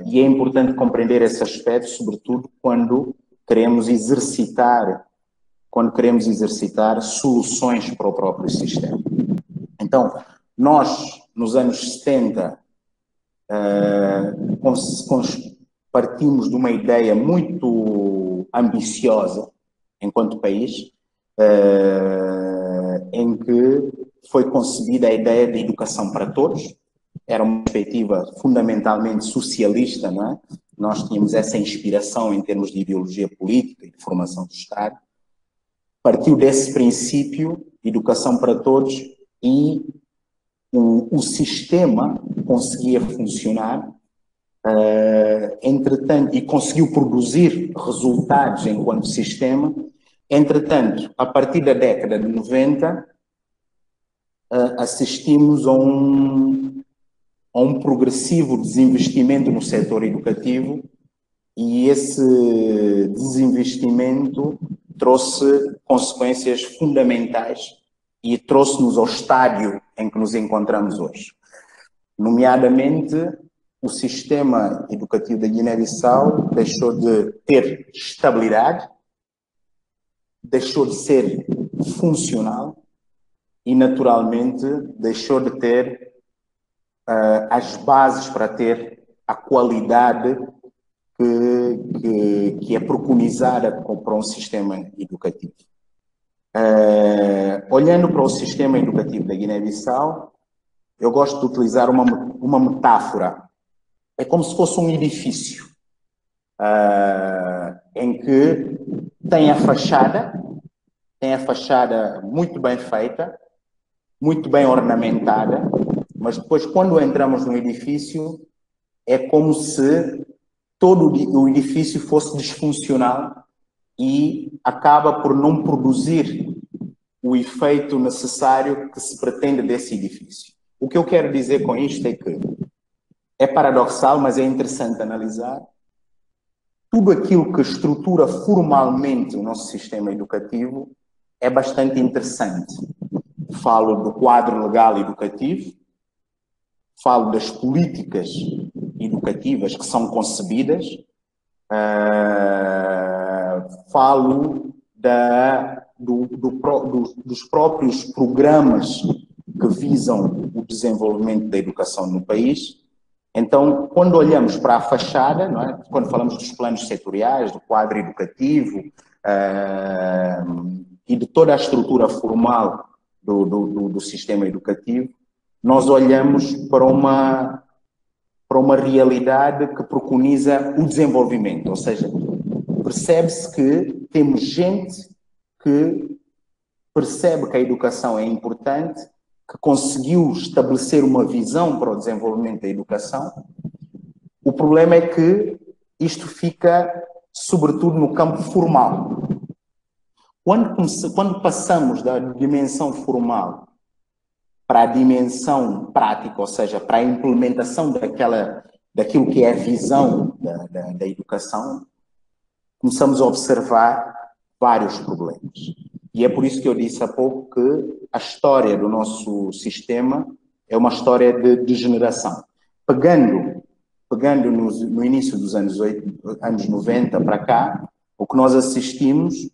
E é importante compreender esse aspecto, sobretudo quando queremos exercitar soluções para o próprio sistema. Então, nós, nos anos 70, partimos de uma ideia muito ambiciosa, enquanto país, em que foi concebida a ideia de educação para todos. Era uma perspectiva fundamentalmente socialista, não é? Nós tínhamos essa inspiração em termos de ideologia política e de formação do Estado. Partiu desse princípio, educação para todos, e o sistema conseguia funcionar, entretanto, e conseguiu produzir resultados enquanto sistema. Entretanto, a partir da década de 90, assistimos a um progressivo desinvestimento no setor educativo, e esse desinvestimento trouxe consequências fundamentais e trouxe-nos ao estádio em que nos encontramos hoje. Nomeadamente, o sistema educativo da Guiné-Bissau deixou de ter estabilidade, deixou de ser funcional e, naturalmente, deixou de ter as bases para ter a qualidade que é preconizada para um sistema educativo. Olhando para o sistema educativo da Guiné-Bissau, eu gosto de utilizar uma metáfora. É como se fosse um edifício em que tem a fachada muito bem feita, muito bem ornamentada, mas depois, quando entramos no edifício, é como se todo o edifício fosse disfuncional e acaba por não produzir o efeito necessário que se pretende desse edifício. O que eu quero dizer com isto é que é paradoxal, mas é interessante analisar. Tudo aquilo que estrutura formalmente o nosso sistema educativo é bastante interessante. Falo do quadro legal educativo, falo das políticas educativas que são concebidas, falo dos próprios programas que visam o desenvolvimento da educação no país. Então, quando olhamos para a fachada, não é? Quando falamos dos planos setoriais, do quadro educativo e de toda a estrutura formal do sistema educativo, nós olhamos para uma realidade que preconiza o desenvolvimento, ou seja, percebe-se que temos gente que percebe que a educação é importante, que conseguiu estabelecer uma visão para o desenvolvimento da educação. O problema é que isto fica, sobretudo, no campo formal. Quando passamos da dimensão formal para a dimensão prática, ou seja, para a implementação daquilo que é a visão da educação, começamos a observar vários problemas. E é por isso que eu disse há pouco que a história do nosso sistema é uma história de degeneração. Pegando no início dos anos 90 para cá, o que nós assistimos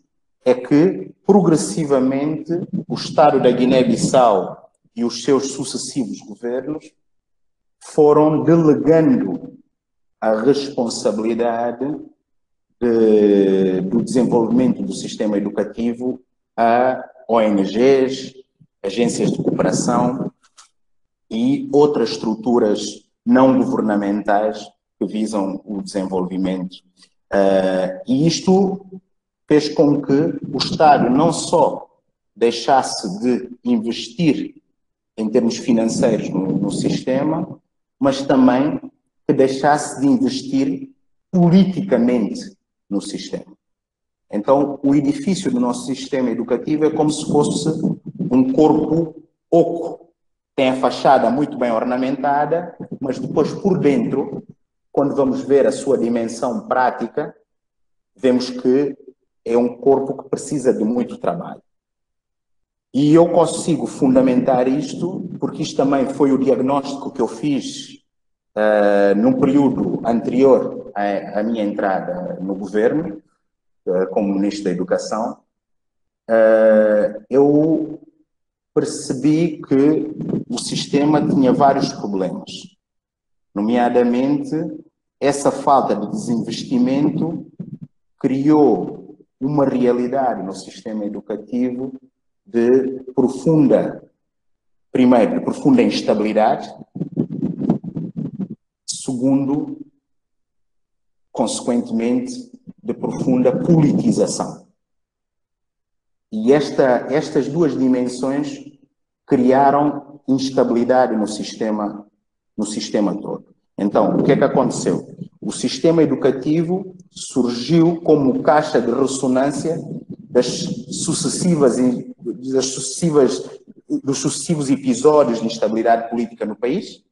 é que, progressivamente, o Estado da Guiné-Bissau e os seus sucessivos governos foram delegando a responsabilidade do desenvolvimento do sistema educativo a ONGs, agências de cooperação e outras estruturas não governamentais que visam o desenvolvimento. E isto fez com que o Estado não só deixasse de investir em termos financeiros no sistema, mas também que deixasse de investir politicamente no sistema. Então, o edifício do nosso sistema educativo é como se fosse um corpo oco. Tem a fachada muito bem ornamentada, mas depois por dentro, quando vamos ver a sua dimensão prática, vemos que é um corpo que precisa de muito trabalho. E eu consigo fundamentar isto, porque isto também foi o diagnóstico que eu fiz no período anterior à minha entrada no governo, como Ministro da Educação, eu percebi que o sistema tinha vários problemas, nomeadamente essa falta de desinvestimento criou uma realidade no sistema educativo primeiro, de profunda instabilidade, segundo, consequentemente, de profunda politização. E estas duas dimensões criaram instabilidade no sistema todo. Então, o que é que aconteceu? O sistema educativo surgiu como caixa de ressonância dos sucessivos episódios de instabilidade política no país,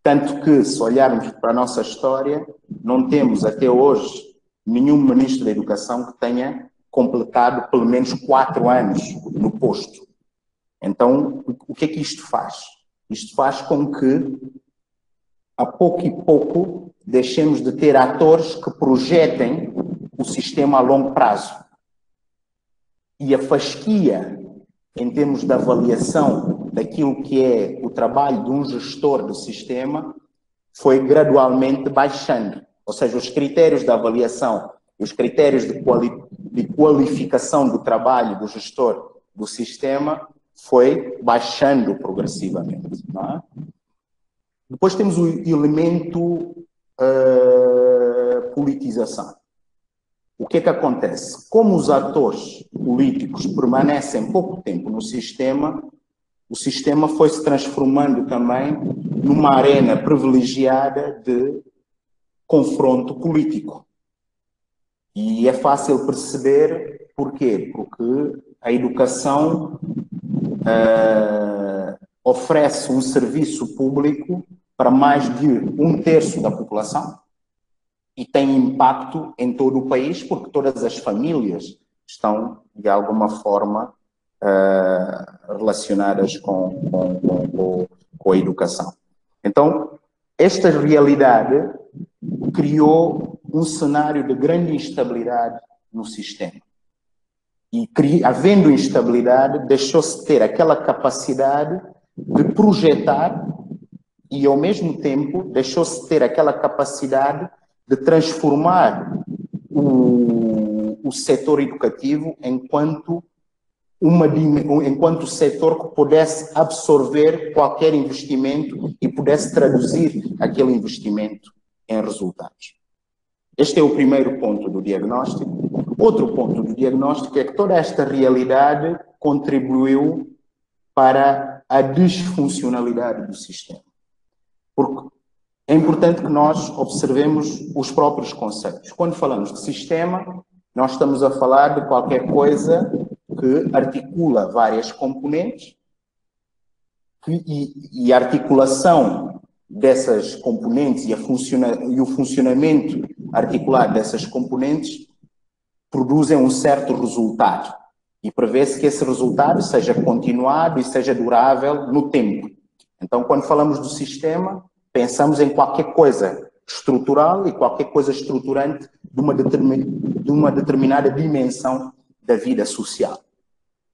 tanto que, se olharmos para a nossa história, não temos até hoje nenhum ministro da Educação que tenha completado pelo menos 4 anos no posto. Então, o que é que isto faz? Isto faz com que, a pouco e pouco, deixemos de ter atores que projetem o sistema a longo prazo. E a fasquia, em termos de avaliação daquilo que é o trabalho de um gestor do sistema, foi gradualmente baixando. Ou seja, os critérios de avaliação, os critérios de qualificação do trabalho do gestor do sistema foi baixando progressivamente. Não é? Depois temos o elemento politização. O que é que acontece? Como os atores políticos permanecem pouco tempo no sistema, o sistema foi se transformando também numa arena privilegiada de confronto político. E é fácil perceber porquê? Porque a educação oferece um serviço público para mais de 1/3 da população e tem impacto em todo o país, porque todas as famílias estão, de alguma forma, relacionadas com a educação. Então, esta realidade criou um cenário de grande instabilidade no sistema. E, havendo instabilidade, deixou-se ter aquela capacidade de projetar e, ao mesmo tempo, deixou-se ter aquela capacidade de transformar o setor educativo enquanto setor que pudesse absorver qualquer investimento e pudesse traduzir aquele investimento em resultados. Este é o primeiro ponto do diagnóstico. Outro ponto do diagnóstico é que toda esta realidade contribuiu para a disfuncionalidade do sistema. Porque é importante que nós observemos os próprios conceitos. Quando falamos de sistema, nós estamos a falar de qualquer coisa que articula várias componentes e a articulação dessas componentes e o funcionamento articulado dessas componentes produzem um certo resultado. E prevê-se que esse resultado seja continuado e seja durável no tempo. Então, quando falamos do sistema, pensamos em qualquer coisa estrutural e qualquer coisa estruturante de uma determinada dimensão da vida social.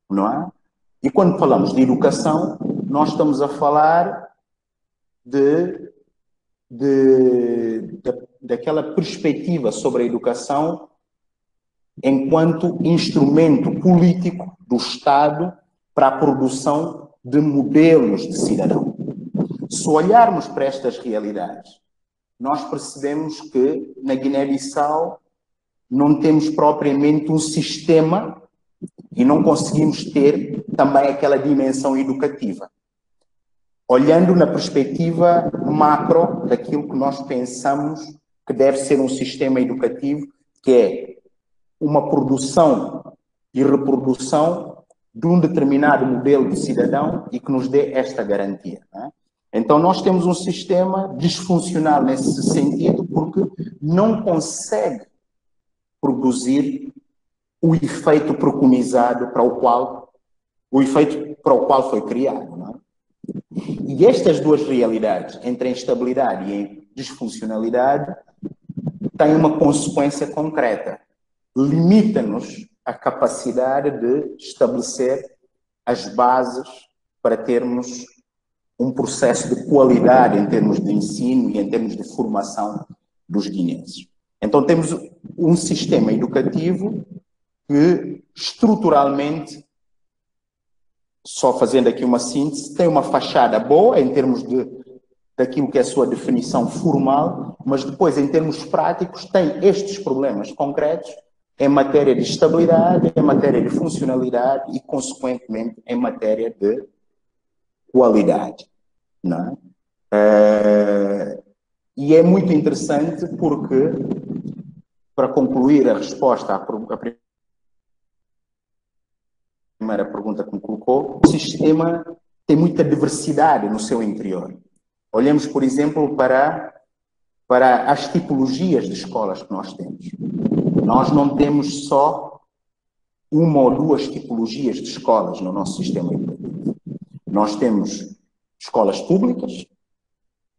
Não é? E quando falamos de educação, nós estamos a falar daquela perspectiva sobre a educação enquanto instrumento político do Estado para a produção de modelos de cidadão. Se olharmos para estas realidades, nós percebemos que na Guiné-Bissau não temos propriamente um sistema e não conseguimos ter também aquela dimensão educativa. Olhando na perspectiva macro daquilo que nós pensamos que deve ser um sistema educativo, que é uma produção e reprodução de um determinado modelo de cidadão e que nos dê esta garantia. Não é? Então, nós temos um sistema disfuncional nesse sentido porque não consegue produzir o efeito preconizado para o qual foi criado. Não é? E estas duas realidades, entre a instabilidade e a disfuncionalidade, têm uma consequência concreta. Limita-nos a capacidade de estabelecer as bases para termos um processo de qualidade em termos de ensino e em termos de formação dos guineenses. Então temos um sistema educativo que estruturalmente, só fazendo aqui uma síntese, tem uma fachada boa em termos daquilo que é a sua definição formal, mas depois, em termos práticos, tem estes problemas concretos em matéria de estabilidade, em matéria de funcionalidade e, consequentemente, em matéria de qualidade. Não é? E é muito interessante porque, para concluir a resposta à primeira pergunta que me colocou, o sistema tem muita diversidade no seu interior. Olhemos, por exemplo, para as tipologias de escolas que nós temos. Nós não temos só uma ou duas tipologias de escolas no nosso sistema educativo. Nós temos escolas públicas,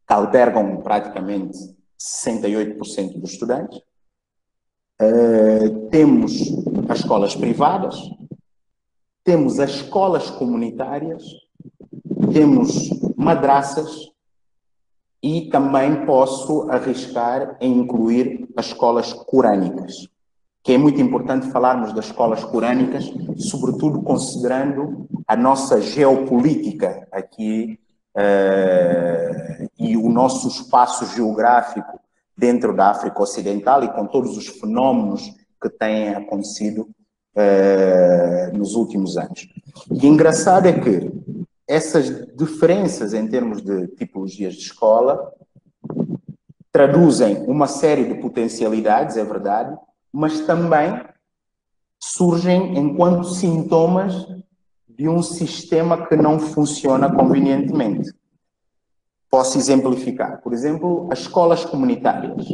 que albergam praticamente 68% dos estudantes. Temos as escolas privadas, temos as escolas comunitárias, temos madraças e também posso arriscar em incluir as escolas corânicas, que é muito importante falarmos das escolas corânicas, sobretudo considerando a nossa geopolítica aqui e o nosso espaço geográfico dentro da África Ocidental e com todos os fenómenos que têm acontecido nos últimos anos. E engraçado é que essas diferenças em termos de tipologias de escola traduzem uma série de potencialidades, é verdade, mas também surgem enquanto sintomas de um sistema que não funciona convenientemente. Posso exemplificar. Por exemplo, as escolas comunitárias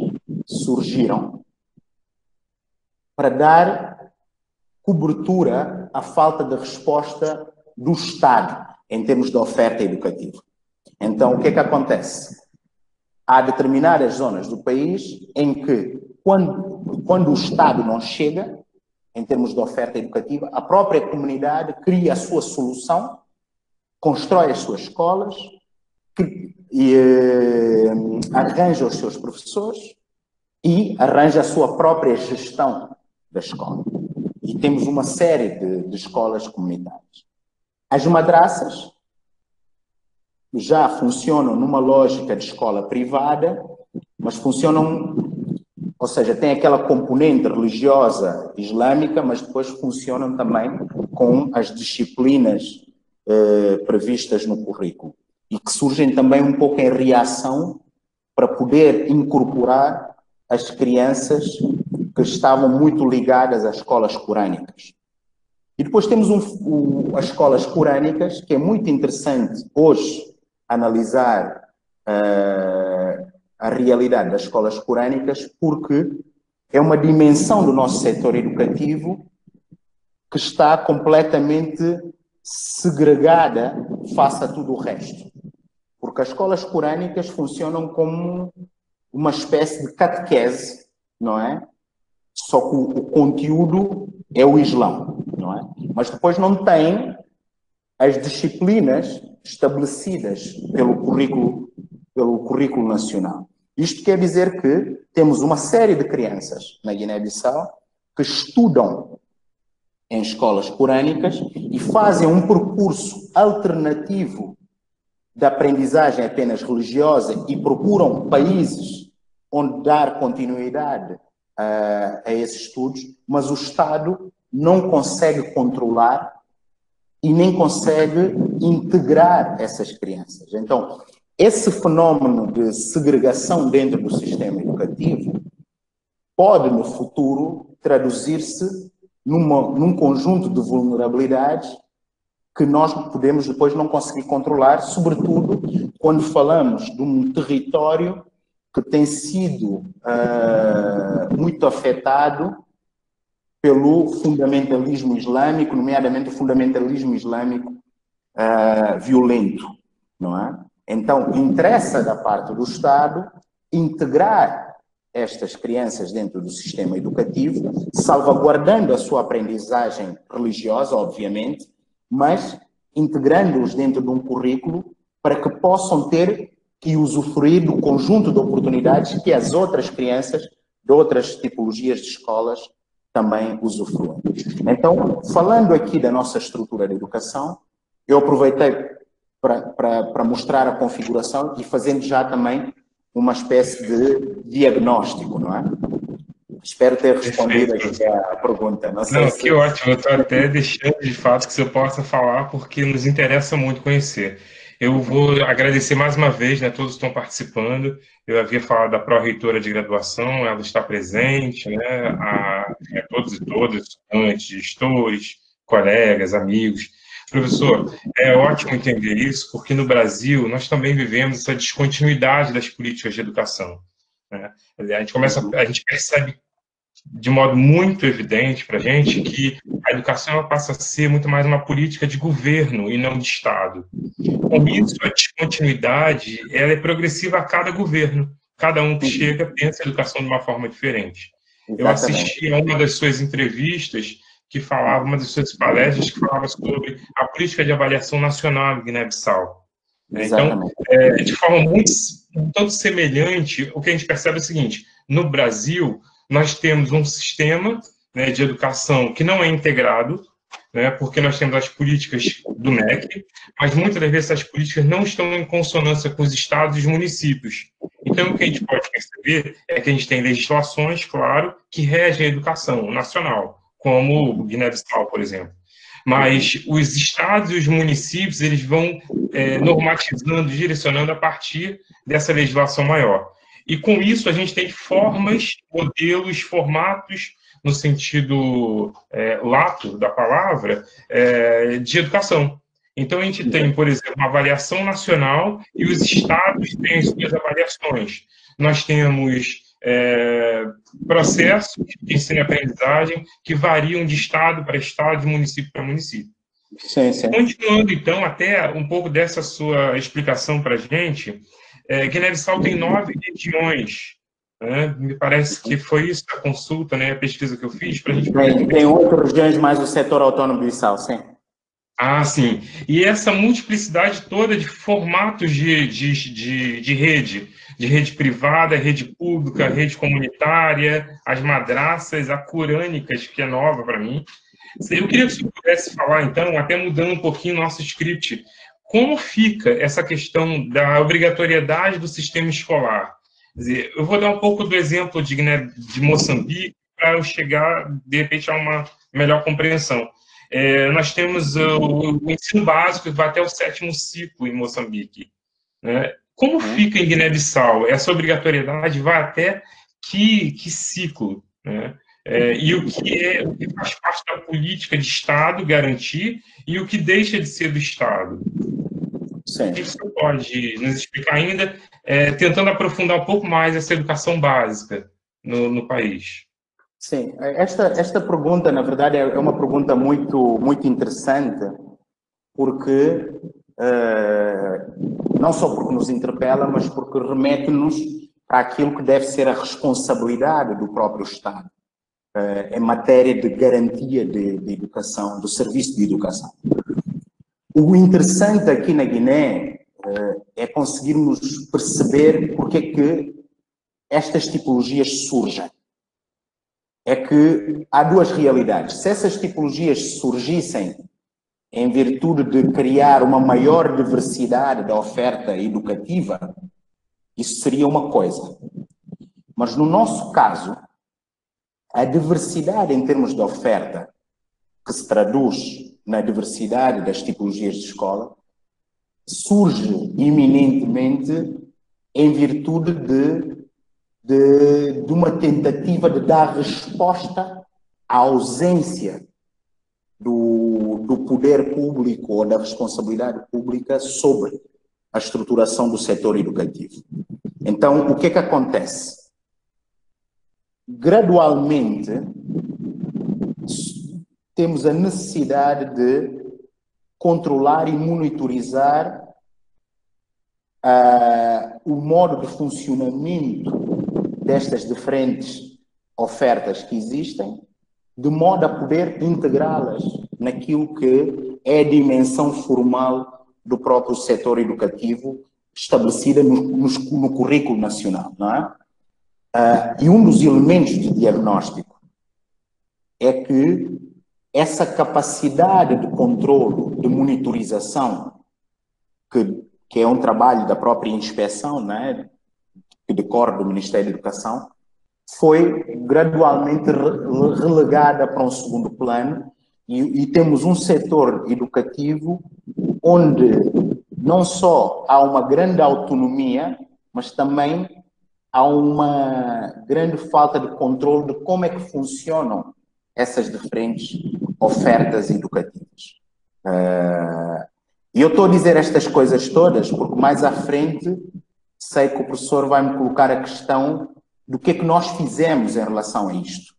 surgiram para dar cobertura à falta de resposta do Estado em termos de oferta educativa. Então, o que é que acontece? Há determinadas zonas do país em que, quando o Estado não chega, em termos de oferta educativa, a própria comunidade cria a sua solução, constrói as suas escolas, arranja os seus professores e arranja a sua própria gestão da escola. E temos uma série de escolas comunitárias. As madraças já funcionam numa lógica de escola privada, mas funcionam, ou seja, tem aquela componente religiosa islâmica, mas depois funcionam também com as disciplinas previstas no currículo e que surgem também um pouco em reação para poder incorporar as crianças que estavam muito ligadas às escolas corânicas. E depois temos as escolas corânicas, que é muito interessante hoje analisar a realidade das escolas corânicas, porque é uma dimensão do nosso setor educativo que está completamente segregada face a tudo o resto. Porque as escolas corânicas funcionam como uma espécie de catequese, não é? Só que o conteúdo é o Islão, não é? Mas depois não tem as disciplinas estabelecidas pelo currículo nacional. Isto quer dizer que temos uma série de crianças na Guiné-Bissau que estudam em escolas corânicas e fazem um percurso alternativo de aprendizagem apenas religiosa e procuram países onde dar continuidade a esses estudos, mas o Estado não consegue controlar e nem consegue integrar essas crianças. Então, esse fenómeno de segregação dentro do sistema educativo pode, no futuro, traduzir-se num conjunto de vulnerabilidades que nós podemos depois não conseguir controlar, sobretudo quando falamos de um território que tem sido muito afetado pelo fundamentalismo islâmico, nomeadamente o fundamentalismo islâmico violento. não é? Então, interessa da parte do Estado integrar estas crianças dentro do sistema educativo, salvaguardando a sua aprendizagem religiosa, obviamente, mas integrando-os dentro de um currículo para que possam ter e usufruir do conjunto de oportunidades que as outras crianças de outras tipologias de escolas também usufruem. Então, falando aqui da nossa estrutura de educação, eu aproveitei para mostrar a configuração e fazendo já também uma espécie de diagnóstico, não é? Espero ter respondido aqui a pergunta. Não sei Não, se... que ótimo. Eu estou até deixando de fato que você possa falar, porque nos interessa muito conhecer. Eu vou agradecer mais uma vez, né? Todos estão participando. Eu havia falado da pró-reitora de graduação, ela está presente, né? Todos e todas, estudantes, gestores, colegas, amigos. Professor, é ótimo entender isso, porque no Brasil nós também vivemos essa descontinuidade das políticas de educação, né? A gente percebe de modo muito evidente para a gente que a educação ela passa a ser muito mais uma política de governo e não de Estado. Com isso, a descontinuidade ela é progressiva a cada governo. Cada um que chega pensa a educação de uma forma diferente. Eu Exatamente. assisti a uma das suas entrevistas que falava, uma das suas palestras que falava sobre a política de avaliação nacional em Guiné-Bissau. Então, Exatamente. de forma muito um tanto semelhante, o que a gente percebe é o seguinte: no Brasil, nós temos um sistema, né, de educação que não é integrado, né, porque nós temos as políticas do MEC, mas muitas das vezes essas políticas não estão em consonância com os estados e os municípios. Então, o que a gente pode perceber é que a gente tem legislações, claro, que regem a educação nacional, como o Guiné-Bissau, por exemplo. Mas os estados e os municípios eles vão normatizando, direcionando a partir dessa legislação maior. E com isso a gente tem formas, modelos, formatos, no sentido lato da palavra, de educação. Então a gente tem, por exemplo, uma avaliação nacional e os estados têm as suas avaliações. Nós temos processos de ensino e aprendizagem que variam de estado para estado, de município para município. Sim, sim. Continuando, então, até um pouco dessa sua explicação para a gente, Guiné-Bissau tem 9 regiões, né? Me parece que foi isso a consulta, né, a pesquisa que eu fiz, para a gente poder ter... Tem 8 regiões mais o setor autônomo do Bissau, sim. Ah, sim. E essa multiplicidade toda de formatos de rede privada, rede pública, rede comunitária, as madraças, a corânicas, que é nova para mim. Eu queria que você pudesse falar, então, até mudando um pouquinho o nosso script, como fica essa questão da obrigatoriedade do sistema escolar? Quer dizer, eu vou dar um pouco do exemplo de Moçambique para eu chegar, de repente, a uma melhor compreensão. Nós temos o ensino básico que vai até o 7º ciclo em Moçambique, né? Como fica em Guiné-Bissau? Essa obrigatoriedade vai até que ciclo, né? E o que faz parte da política de Estado garantir e o que deixa de ser do Estado? Sim. O que você pode nos explicar ainda, tentando aprofundar um pouco mais essa educação básica no país? Sim, esta pergunta, na verdade, é uma pergunta muito interessante, porque não só porque nos interpela, mas porque remete-nos para aquilo que deve ser a responsabilidade do próprio Estado em matéria de garantia de educação, do serviço de educação. O interessante aqui na Guiné é conseguirmos perceber porque é que estas tipologias surgem. É que há duas realidades. Se essas tipologias surgissem em virtude de criar uma maior diversidade da oferta educativa, isso seria uma coisa. Mas no nosso caso, a diversidade em termos de oferta, que se traduz na diversidade das tipologias de escola, surge iminentemente em virtude de uma tentativa de dar resposta à ausência do poder público ou da responsabilidade pública sobre a estruturação do setor educativo. Então, o que é que acontece? Gradualmente, temos a necessidade de controlar e monitorizar o modo de funcionamento destas diferentes ofertas que existem, de modo a poder integrá-las naquilo que é a dimensão formal do próprio setor educativo estabelecida no currículo nacional, não é? E um dos elementos de diagnóstico é que essa capacidade de controlo, de monitorização, que é um trabalho da própria inspeção, não é? Que decorre do Ministério da Educação, foi gradualmente relegada para um segundo plano e temos um setor educativo onde não só há uma grande autonomia, mas também há uma grande falta de controle de como é que funcionam essas diferentes ofertas educativas. E eu estou a dizer estas coisas todas porque mais à frente sei que o professor vai me colocar a questão do que é que nós fizemos em relação a isto.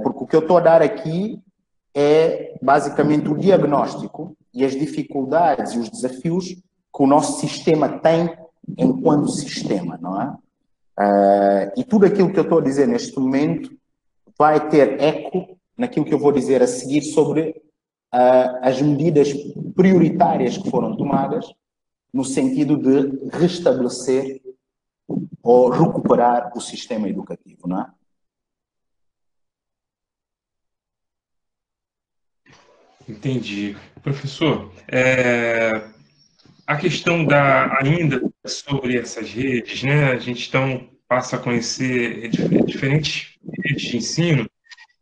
Porque o que eu estou a dar aqui é basicamente o diagnóstico e as dificuldades e os desafios que o nosso sistema tem enquanto sistema, não é? E tudo aquilo que eu estou a dizer neste momento vai ter eco naquilo que eu vou dizer a seguir sobre as medidas prioritárias que foram tomadas no sentido de restabelecer ou recuperar o sistema educativo, não é? Entendi. Professor, a questão ainda sobre essas redes, né? A gente então passa a conhecer diferentes redes de ensino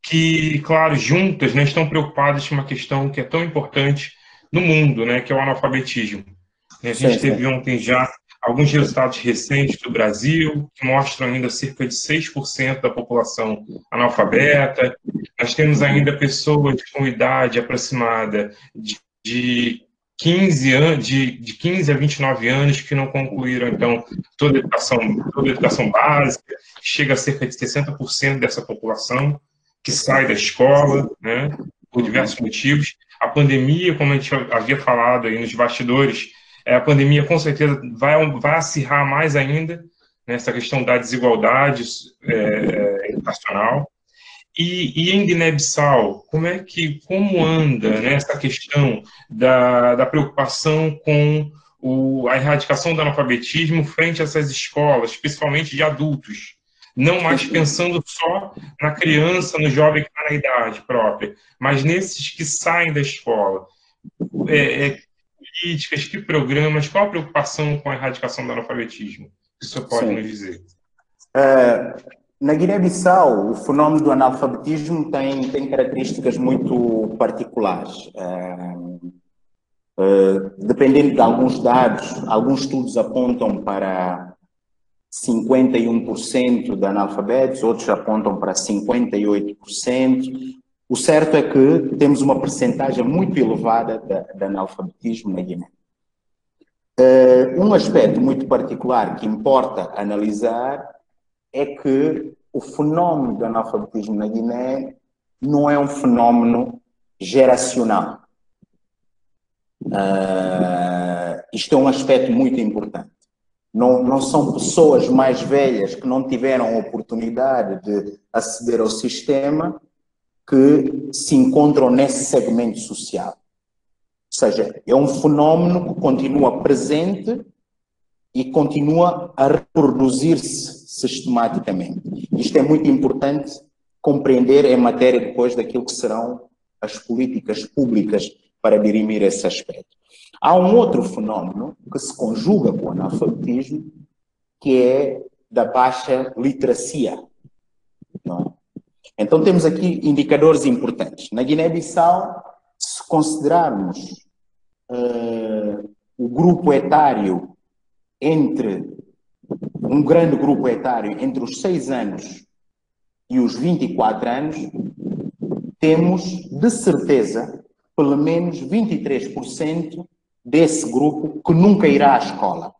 que, claro, juntas, né, estão preocupadas com uma questão que é tão importante no mundo, né, que é o analfabetismo. A gente teve ontem já alguns resultados recentes do Brasil, que mostram ainda cerca de 6% da população analfabeta. Nós temos ainda pessoas com idade aproximada de 15 a 29 anos que não concluíram, então, toda a educação básica, chega a cerca de 60% dessa população que sai da escola, né, por diversos motivos. A pandemia, como a gente havia falado aí nos bastidores, a pandemia com certeza vai acirrar mais ainda nessa questão da desigualdade educacional. E em Guiné-Bissau, como anda, né, essa questão da preocupação com a erradicação do analfabetismo frente a essas escolas, principalmente de adultos, não mais pensando só na criança, no jovem que está na idade própria, mas nesses que saem da escola. Políticas, que programas, qual a preocupação com a erradicação do analfabetismo? O senhor pode nos dizer? Na Guiné-Bissau, o fenómeno do analfabetismo tem características muito particulares. Dependendo de alguns dados, alguns estudos apontam para 51% de analfabetos, outros apontam para 58%. O certo é que temos uma percentagem muito elevada de analfabetismo na Guiné. Um aspecto muito particular que importa analisar é que o fenómeno do analfabetismo na Guiné não é um fenómeno geracional. Isto é um aspecto muito importante. Não são pessoas mais velhas que não tiveram a oportunidade de aceder ao sistema que se encontram nesse segmento social. Ou seja, é um fenómeno que continua presente e continua a reproduzir-se sistematicamente. Isto é muito importante compreender em matéria depois daquilo que serão as políticas públicas para dirimir esse aspecto. Há um outro fenómeno que se conjuga com o analfabetismo, que é da baixa literacia. Não é? Então temos aqui indicadores importantes. Na Guiné-Bissau, se considerarmos o grupo etário um grande grupo etário entre os 6 anos e os 24 anos, temos, de certeza, pelo menos 23% desse grupo que nunca irá à escola.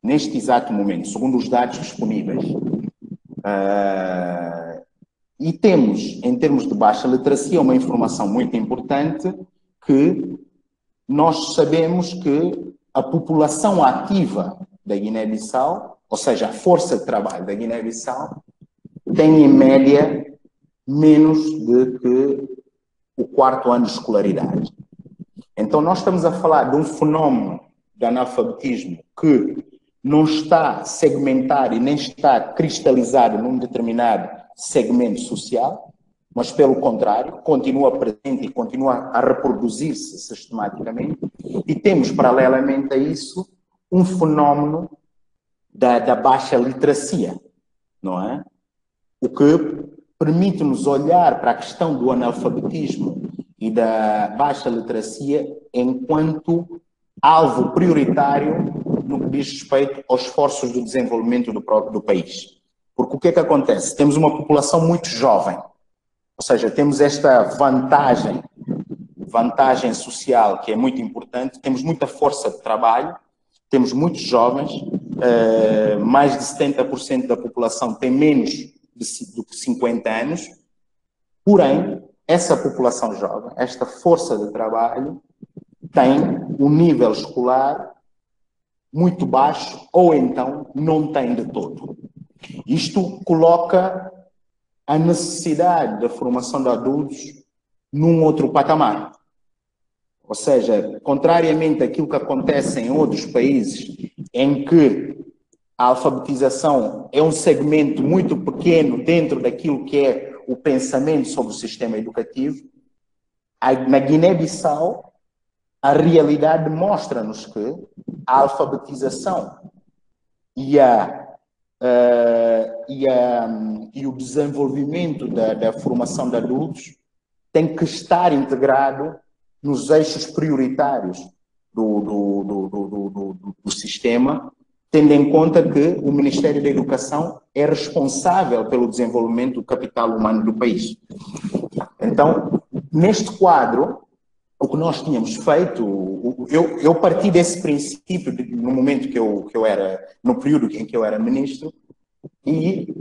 Neste exato momento, segundo os dados disponíveis. E temos, em termos de baixa literacia, uma informação muito importante que nós sabemos que a população ativa da Guiné-Bissau, ou seja, a força de trabalho da Guiné-Bissau, tem em média menos do que o 4º ano de escolaridade. Então nós estamos a falar de um fenómeno de analfabetismo que não está segmentado e nem está cristalizado num determinado segmento social, mas pelo contrário, continua presente e continua a reproduzir-se sistematicamente. E temos, paralelamente a isso, um fenómeno da baixa literacia, não é? O que permite-nos olhar para a questão do analfabetismo e da baixa literacia enquanto alvo prioritário no que diz respeito aos esforços de desenvolvimento do país. Porque o que é que acontece? Temos uma população muito jovem, ou seja, temos esta vantagem social que é muito importante, temos muita força de trabalho, temos muitos jovens, mais de 70% da população tem menos do que 50 anos, porém, essa população jovem, esta força de trabalho, tem um nível escolar muito baixo ou então não tem de todo. Isto coloca a necessidade da formação de adultos num outro patamar. Ou seja, contrariamente àquilo que acontece em outros países, em que a alfabetização é um segmento muito pequeno dentro daquilo que é o pensamento sobre o sistema educativo, na Guiné-Bissau, a realidade mostra-nos que a alfabetização e o desenvolvimento da formação de adultos tem que estar integrado nos eixos prioritários do sistema, tendo em conta que o Ministério da Educação é responsável pelo desenvolvimento do capital humano do país. Então, neste quadro, o que nós tínhamos feito, eu parti desse princípio no momento que eu era, no período em que eu era ministro, e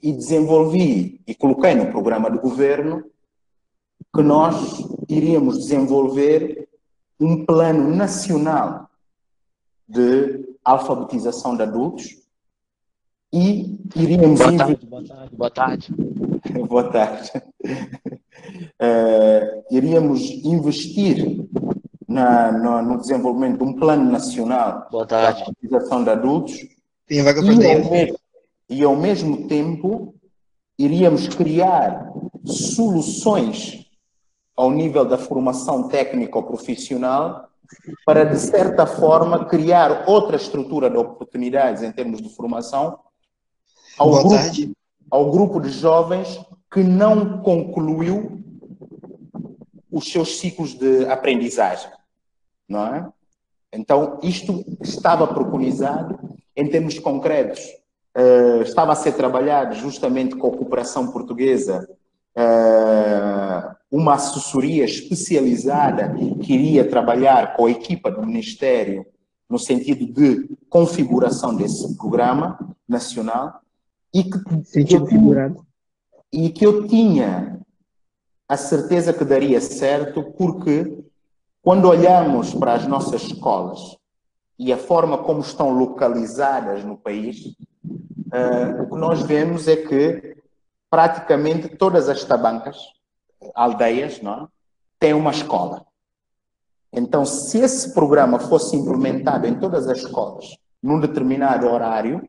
desenvolvi e coloquei no programa do governo que nós iríamos desenvolver um plano nacional de alfabetização de adultos e iríamos... Boa tarde. Boa tarde. Iríamos investir no desenvolvimento de um plano nacional de alfabetização de adultos e ao mesmo tempo iríamos criar soluções ao nível da formação técnico-profissional para, de certa forma, criar outra estrutura de oportunidades em termos de formação ao grupo de jovens que não concluiu os seus ciclos de aprendizagem, não é? Então, isto estava preconizado em termos concretos. Estava a ser trabalhado justamente com a cooperação portuguesa, uma assessoria especializada que iria trabalhar com a equipa do Ministério no sentido de configuração desse programa nacional e que eu tinha a certeza que daria certo, porque quando olhamos para as nossas escolas e a forma como estão localizadas no país, o que nós vemos é que praticamente todas as tabancas, aldeias, não é, têm uma escola. Então, se esse programa fosse implementado em todas as escolas, num determinado horário,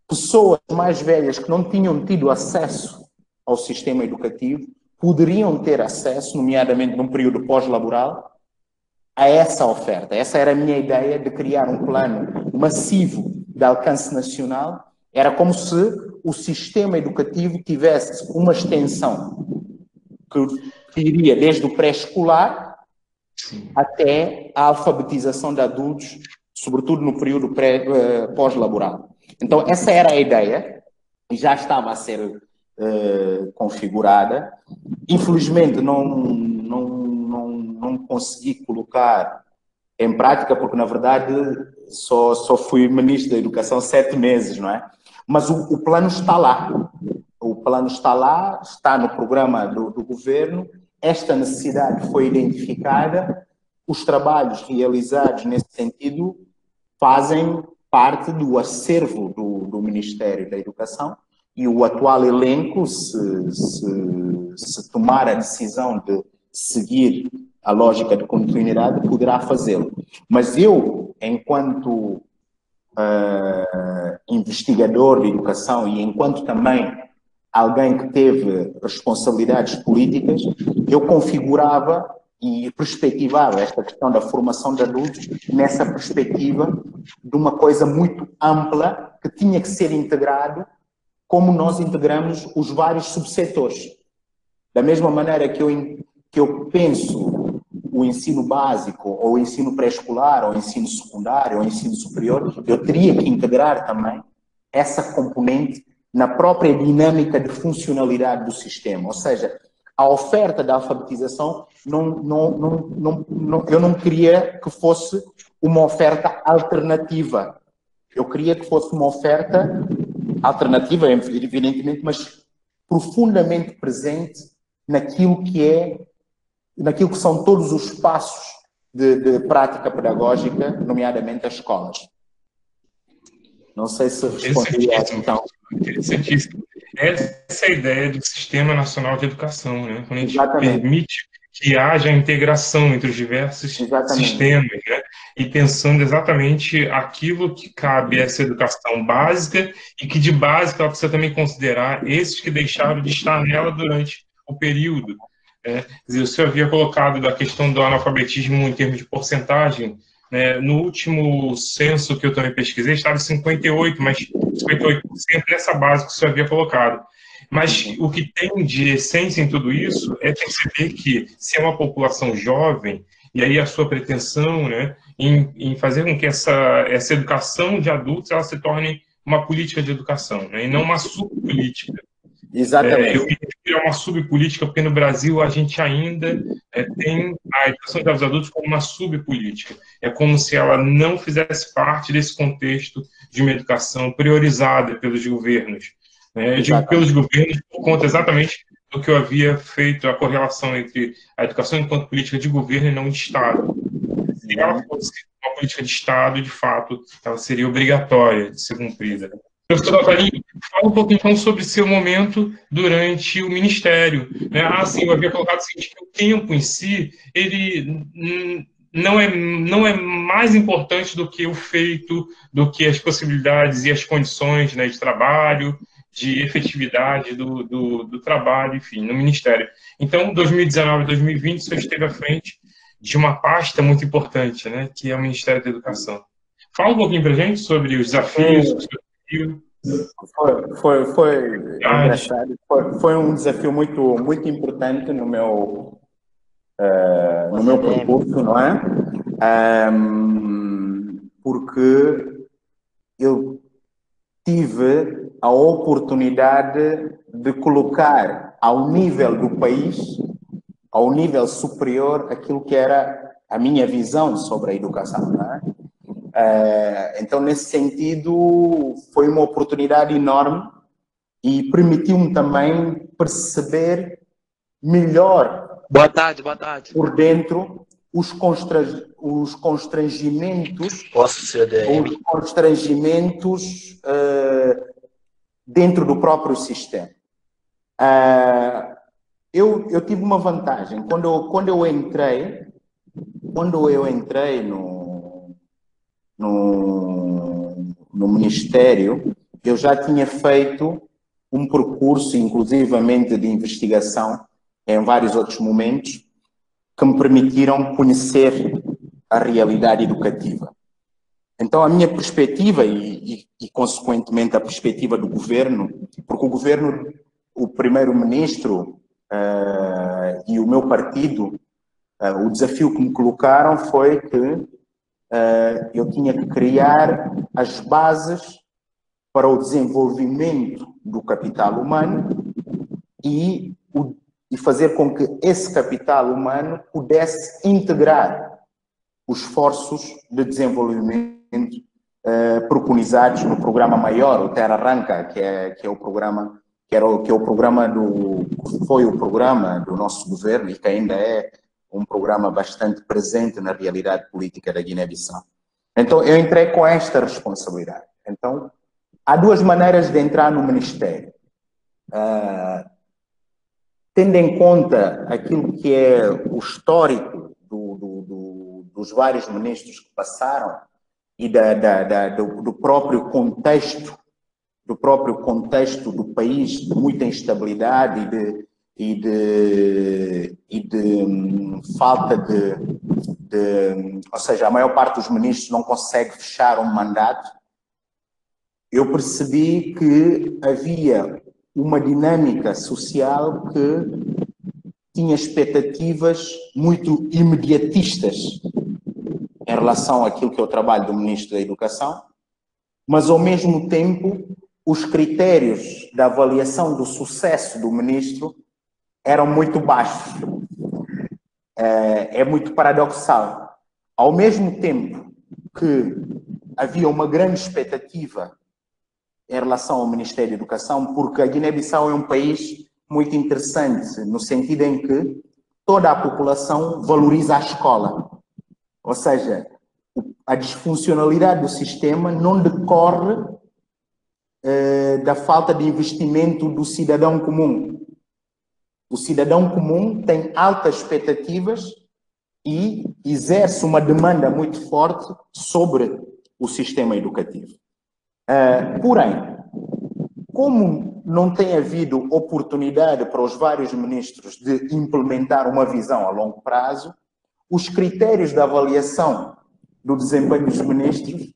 pessoas mais velhas que não tinham tido acesso ao sistema educativo poderiam ter acesso, nomeadamente num período pós-laboral, a essa oferta. Essa era a minha ideia de criar um plano massivo de alcance nacional. Era como se o sistema educativo tivesse uma extensão que iria desde o pré-escolar até a alfabetização de adultos, sobretudo no período pós-laboral. Então, essa era a ideia, e já estava a ser configurada. Infelizmente, não consegui colocar em prática, porque, na verdade, só fui ministro da Educação 7 meses, não é? Mas o plano está lá. O plano está lá, está no programa do governo. Esta necessidade foi identificada os trabalhos realizados nesse sentido fazem parte do acervo do Ministério da Educação, e o atual elenco, se tomar a decisão de seguir a lógica de continuidade, poderá fazê-lo. Mas eu, enquanto investigador de educação e enquanto também alguém que teve responsabilidades políticas, eu configurava e perspectivava esta questão da formação de adultos nessa perspectiva de uma coisa muito ampla que tinha que ser integrado como nós integramos os vários subsetores. Da mesma maneira que eu penso o ensino básico, ou o ensino pré-escolar, ou o ensino secundário, ou o ensino superior, eu teria que integrar também essa componente na própria dinâmica de funcionalidade do sistema. Ou seja, a oferta da alfabetização, eu não queria que fosse uma oferta alternativa. Eu queria que fosse uma oferta alternativa, evidentemente, mas profundamente presente naquilo que são todos os passos de prática pedagógica, nomeadamente as escolas. Não sei se respondi a essa questão. Interessantíssimo. Essa é a ideia do Sistema Nacional de Educação, né? Quando a gente permite que haja integração entre os diversos sistemas, né? E pensando exatamente aquilo que cabe a essa educação básica e que de básica ela precisa também considerar esses que deixaram de estar nela durante o período. O senhor havia colocado da questão do analfabetismo em termos de porcentagem, né? No último censo que eu também pesquisei estava em 58%, mas 58% nessa base que o senhor havia colocado. Mas o que tem de essência em tudo isso é perceber que se é uma população jovem, e aí a sua pretensão, né, em fazer com que essa educação de adultos ela se torne uma política de educação, né, e não uma subpolítica. Exatamente. Eu me refiro a uma subpolítica porque no Brasil a gente ainda tem a educação de adultos como uma subpolítica. É como se ela não fizesse parte desse contexto de uma educação priorizada pelos governos. Eu digo pelos governos por conta exatamente do que eu havia feito, a correlação entre a educação enquanto política de governo e não de Estado. Se ela fosse uma política de Estado, de fato, ela seria obrigatória de ser cumprida. Professor Daltarinho, fala um pouco então sobre seu momento durante o Ministério. Sim, eu havia colocado o seguinte, que o tempo em si, ele não é mais importante do que o feito, do que as possibilidades e as condições, né, de trabalho, de efetividade do trabalho, enfim, no Ministério. Então, 2019 e 2020, o senhor esteve à frente de uma pasta muito importante, né, que é o Ministério da Educação. Fala um pouquinho para a gente sobre os desafios, Foi engraçado. Foi um desafio muito importante no meu percurso, não é? Porque eu tive a oportunidade de colocar ao nível do país, ao nível superior, aquilo que era a minha visão sobre a educação, não é? Então, nesse sentido, foi uma oportunidade enorme e permitiu-me também perceber melhor, boa tarde, por dentro, os constrangimentos, dentro do próprio sistema. Eu tive uma vantagem. Quando eu entrei no Ministério, eu já tinha feito um percurso, inclusivamente de investigação, em vários outros momentos, que me permitiram conhecer a realidade educativa. Então, a minha perspectiva e consequentemente, a perspectiva do governo, porque o governo, o primeiro-ministro e o meu partido, o desafio que me colocaram foi que eu tinha que criar as bases para o desenvolvimento do capital humano e fazer com que esse capital humano pudesse integrar os esforços de desenvolvimento preconizados no programa maior, o Terra Arranca, que é o programa foi o programa do nosso governo e que ainda é um programa bastante presente na realidade política da Guiné-Bissau. Então, eu entrei com esta responsabilidade. Então, há duas maneiras de entrar no Ministério. Tendo em conta aquilo que é o histórico dos vários ministros que passaram e do próprio contexto do país, de muita instabilidade e de falta ou seja, a maior parte dos ministros não consegue fechar um mandato, eu percebi que havia uma dinâmica social que tinha expectativas muito imediatistas em relação àquilo que é o trabalho do Ministro da Educação, mas, ao mesmo tempo, os critérios da avaliação do sucesso do Ministro eram muito baixos. É muito paradoxal. Ao mesmo tempo que havia uma grande expectativa em relação ao Ministério da Educação, porque a Guiné-Bissau é um país muito interessante, no sentido em que toda a população valoriza a escola. Ou seja, a disfuncionalidade do sistema não decorre da falta de investimento do cidadão comum. O cidadão comum tem altas expectativas e exerce uma demanda muito forte sobre o sistema educativo. Porém, como não tem havido oportunidade para os vários ministros de implementar uma visão a longo prazo, os critérios de avaliação do desempenho dos ministros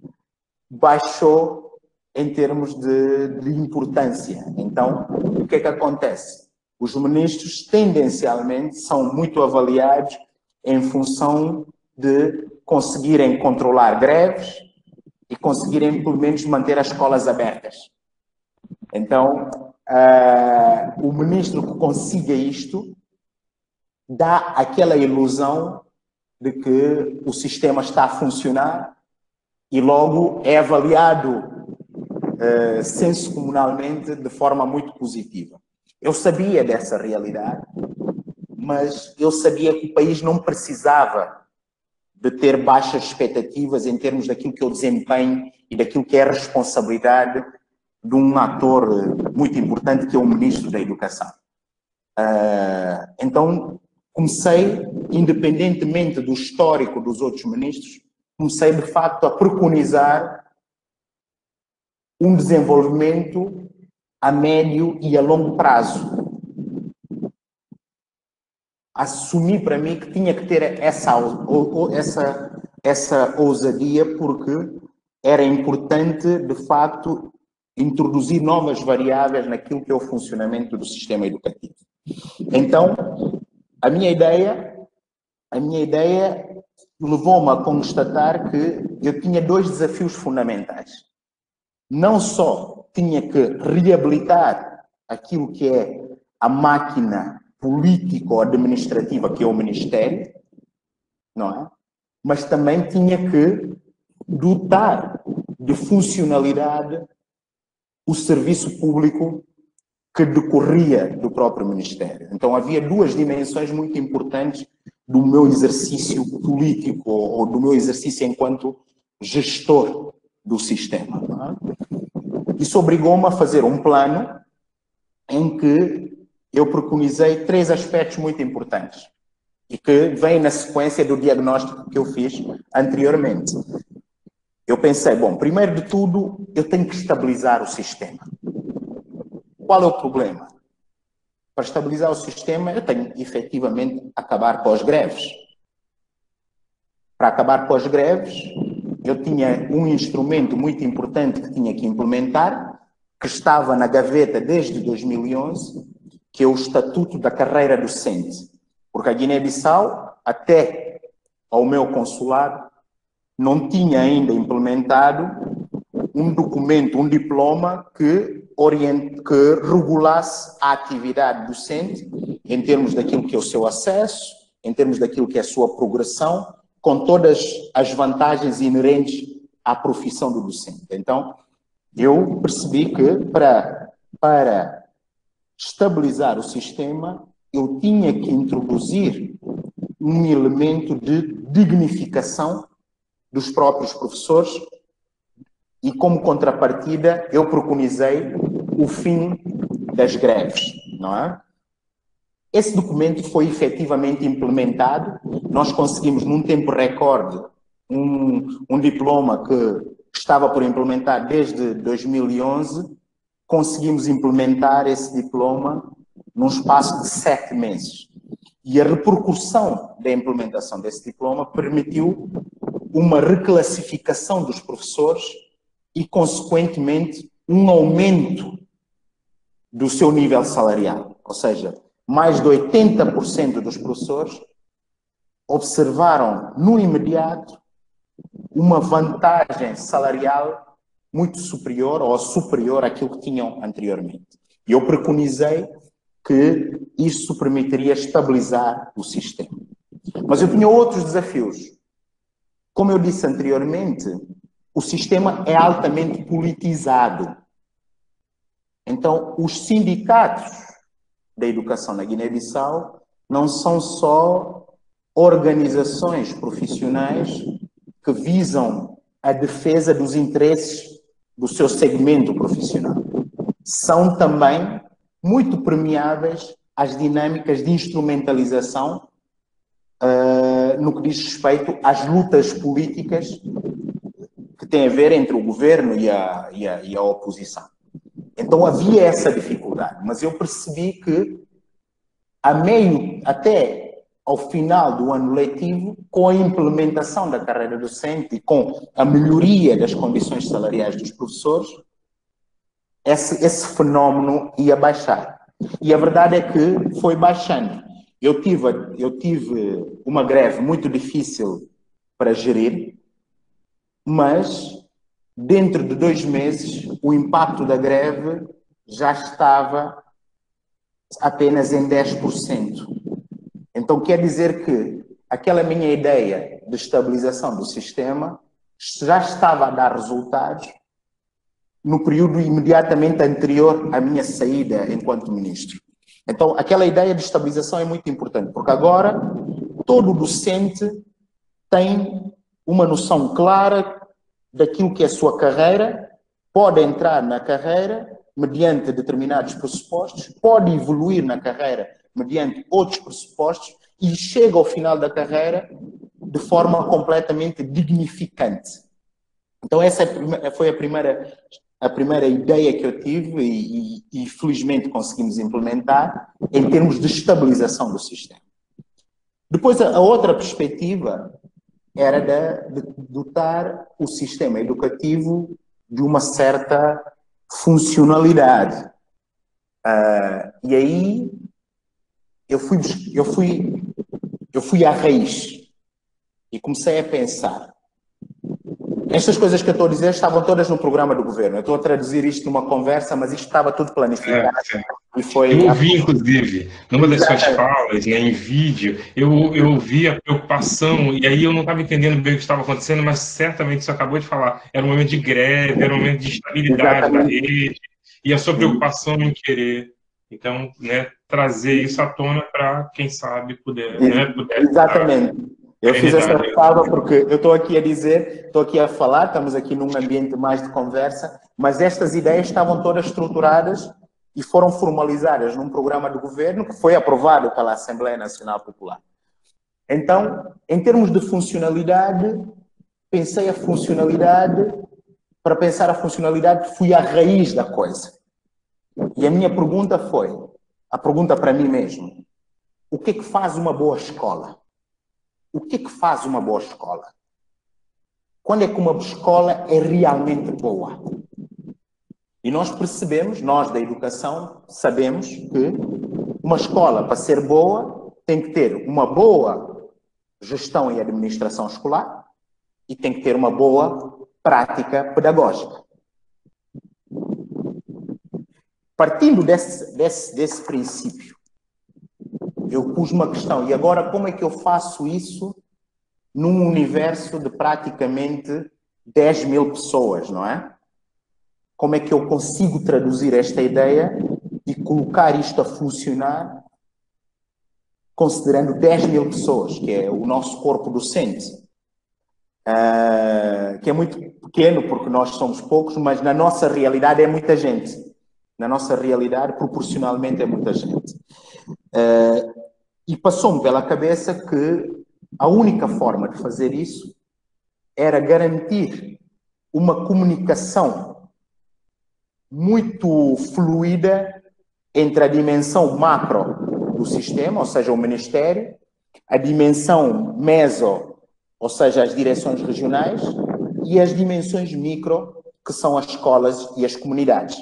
baixou em termos de importância. Então, o que é que acontece? Os ministros, tendencialmente, são muito avaliados em função de conseguirem controlar greves e conseguirem, pelo menos, manter as escolas abertas. Então, o ministro que consiga isto dá aquela ilusão de que o sistema está a funcionar e logo é avaliado senso-comunalmente de forma muito positiva. Eu sabia dessa realidade, mas eu sabia que o país não precisava de ter baixas expectativas em termos daquilo que é o desempenho e daquilo que é a responsabilidade de um ator muito importante que é o Ministro da Educação. Então, comecei, independentemente do histórico dos outros ministros, comecei de facto a preconizar um desenvolvimento a médio e a longo prazo. Assumi para mim que tinha que ter essa ousadia, porque era importante, de facto, introduzir novas variáveis naquilo que é o funcionamento do sistema educativo. Então, a minha ideia levou-me a constatar que eu tinha dois desafios fundamentais. Não só tinha que reabilitar aquilo que é a máquina político-administrativa que é o Ministério, não é? Mas também tinha que dotar de funcionalidade o serviço público que decorria do próprio Ministério. Então havia duas dimensões muito importantes do meu exercício político ou do meu exercício enquanto gestor do sistema. Não é? Isso obrigou-me a fazer um plano em que eu preconizei três aspectos muito importantes e que vêm na sequência do diagnóstico que eu fiz anteriormente. Eu pensei, bom, primeiro de tudo, eu tenho que estabilizar o sistema. Qual é o problema? Para estabilizar o sistema, eu tenho efetivamente acabar com as greves. Para acabar com as greves, eu tinha um instrumento muito importante que tinha que implementar, que estava na gaveta desde 2011, que é o Estatuto da Carreira Docente. Porque a Guiné-Bissau, até ao meu consulado, não tinha ainda implementado um documento, um diploma que regulasse a atividade docente em termos daquilo que é o seu acesso, em termos daquilo que é a sua progressão, com todas as vantagens inerentes à profissão do docente. Então, eu percebi que para estabilizar o sistema, eu tinha que introduzir um elemento de dignificação dos próprios professores e, como contrapartida, eu preconizei o fim das greves, não é? Esse documento foi efetivamente implementado. Nós conseguimos, num tempo recorde, um diploma que estava por implementar desde 2011, conseguimos implementar esse diploma num espaço de 7 meses. E a repercussão da implementação desse diploma permitiu uma reclassificação dos professores e, consequentemente, um aumento do seu nível salarial. Ou seja, mais de 80% dos professores observaram no imediato uma vantagem salarial muito superior ou superior àquilo que tinham anteriormente. E eu preconizei que isso permitiria estabilizar o sistema. Mas eu tinha outros desafios. Como eu disse anteriormente, o sistema é altamente politizado. Então, os sindicatos da educação na Guiné-Bissau não são só organizações profissionais que visam a defesa dos interesses do seu segmento profissional. São também muito permeáveis às dinâmicas de instrumentalização no que diz respeito às lutas políticas que têm a ver entre o governo e a oposição. Então havia essa dificuldade, mas eu percebi que até ao final do ano letivo, com a implementação da carreira docente e com a melhoria das condições salariais dos professores, esse fenómeno ia baixar. E a verdade é que foi baixando. Eu tive uma greve muito difícil para gerir, mas dentro de 2 meses o impacto da greve já estava apenas em 10%. Então quer dizer que aquela minha ideia de estabilização do sistema já estava a dar resultados no período imediatamente anterior à minha saída enquanto ministro. Então, aquela ideia de estabilização é muito importante, porque agora todo docente tem uma noção clara daquilo que é a sua carreira, pode entrar na carreira mediante determinados pressupostos, pode evoluir na carreira mediante outros pressupostos e chega ao final da carreira de forma completamente dignificante. Então, essa foi a primeira ideia que eu tive e felizmente conseguimos implementar em termos de estabilização do sistema. Depois, a outra perspectiva era de dotar o sistema educativo de uma certa funcionalidade. E aí eu fui à raiz e comecei a pensar. Estas coisas que eu estou a dizer estavam todas no programa do governo. Eu estou a traduzir isto numa conversa, mas isto estava tudo planificado. E foi... Eu ouvi, inclusive, numa das suas falas, né, em vídeo, eu vi a preocupação, e aí eu não estava entendendo bem o que estava acontecendo, mas certamente você acabou de falar. Era um momento de greve, era um momento de estabilidade da rede, e a sua preocupação em querer, então, né, trazer isso à tona para, quem sabe, puder Exatamente. Eu fiz essa fala porque eu estou aqui a dizer, estou aqui a falar, estamos aqui num ambiente mais de conversa, mas estas ideias estavam todas estruturadas e foram formalizadas num programa do governo que foi aprovado pela Assembleia Nacional Popular. Então, em termos de funcionalidade, pensei a funcionalidade, para pensar a funcionalidade, fui à raiz da coisa. E a minha pergunta foi, a pergunta para mim mesmo, o que é que faz uma boa escola? O que é que faz uma boa escola? Quando é que uma escola é realmente boa? E nós percebemos, nós da educação, sabemos que uma escola, para ser boa, tem que ter uma boa gestão e administração escolar e tem que ter uma boa prática pedagógica. Partindo desse princípio, eu pus uma questão, e agora como é que eu faço isso num universo de praticamente 10 mil pessoas, não é? Como é que eu consigo traduzir esta ideia e colocar isto a funcionar considerando 10 mil pessoas, que é o nosso corpo docente, que é muito pequeno porque nós somos poucos, mas na nossa realidade é muita gente. Na nossa realidade, proporcionalmente, é muita gente. E passou-me pela cabeça que a única forma de fazer isso era garantir uma comunicação muito fluida entre a dimensão macro do sistema, ou seja, o Ministério, a dimensão meso, ou seja, as direções regionais, e as dimensões micro, que são as escolas e as comunidades.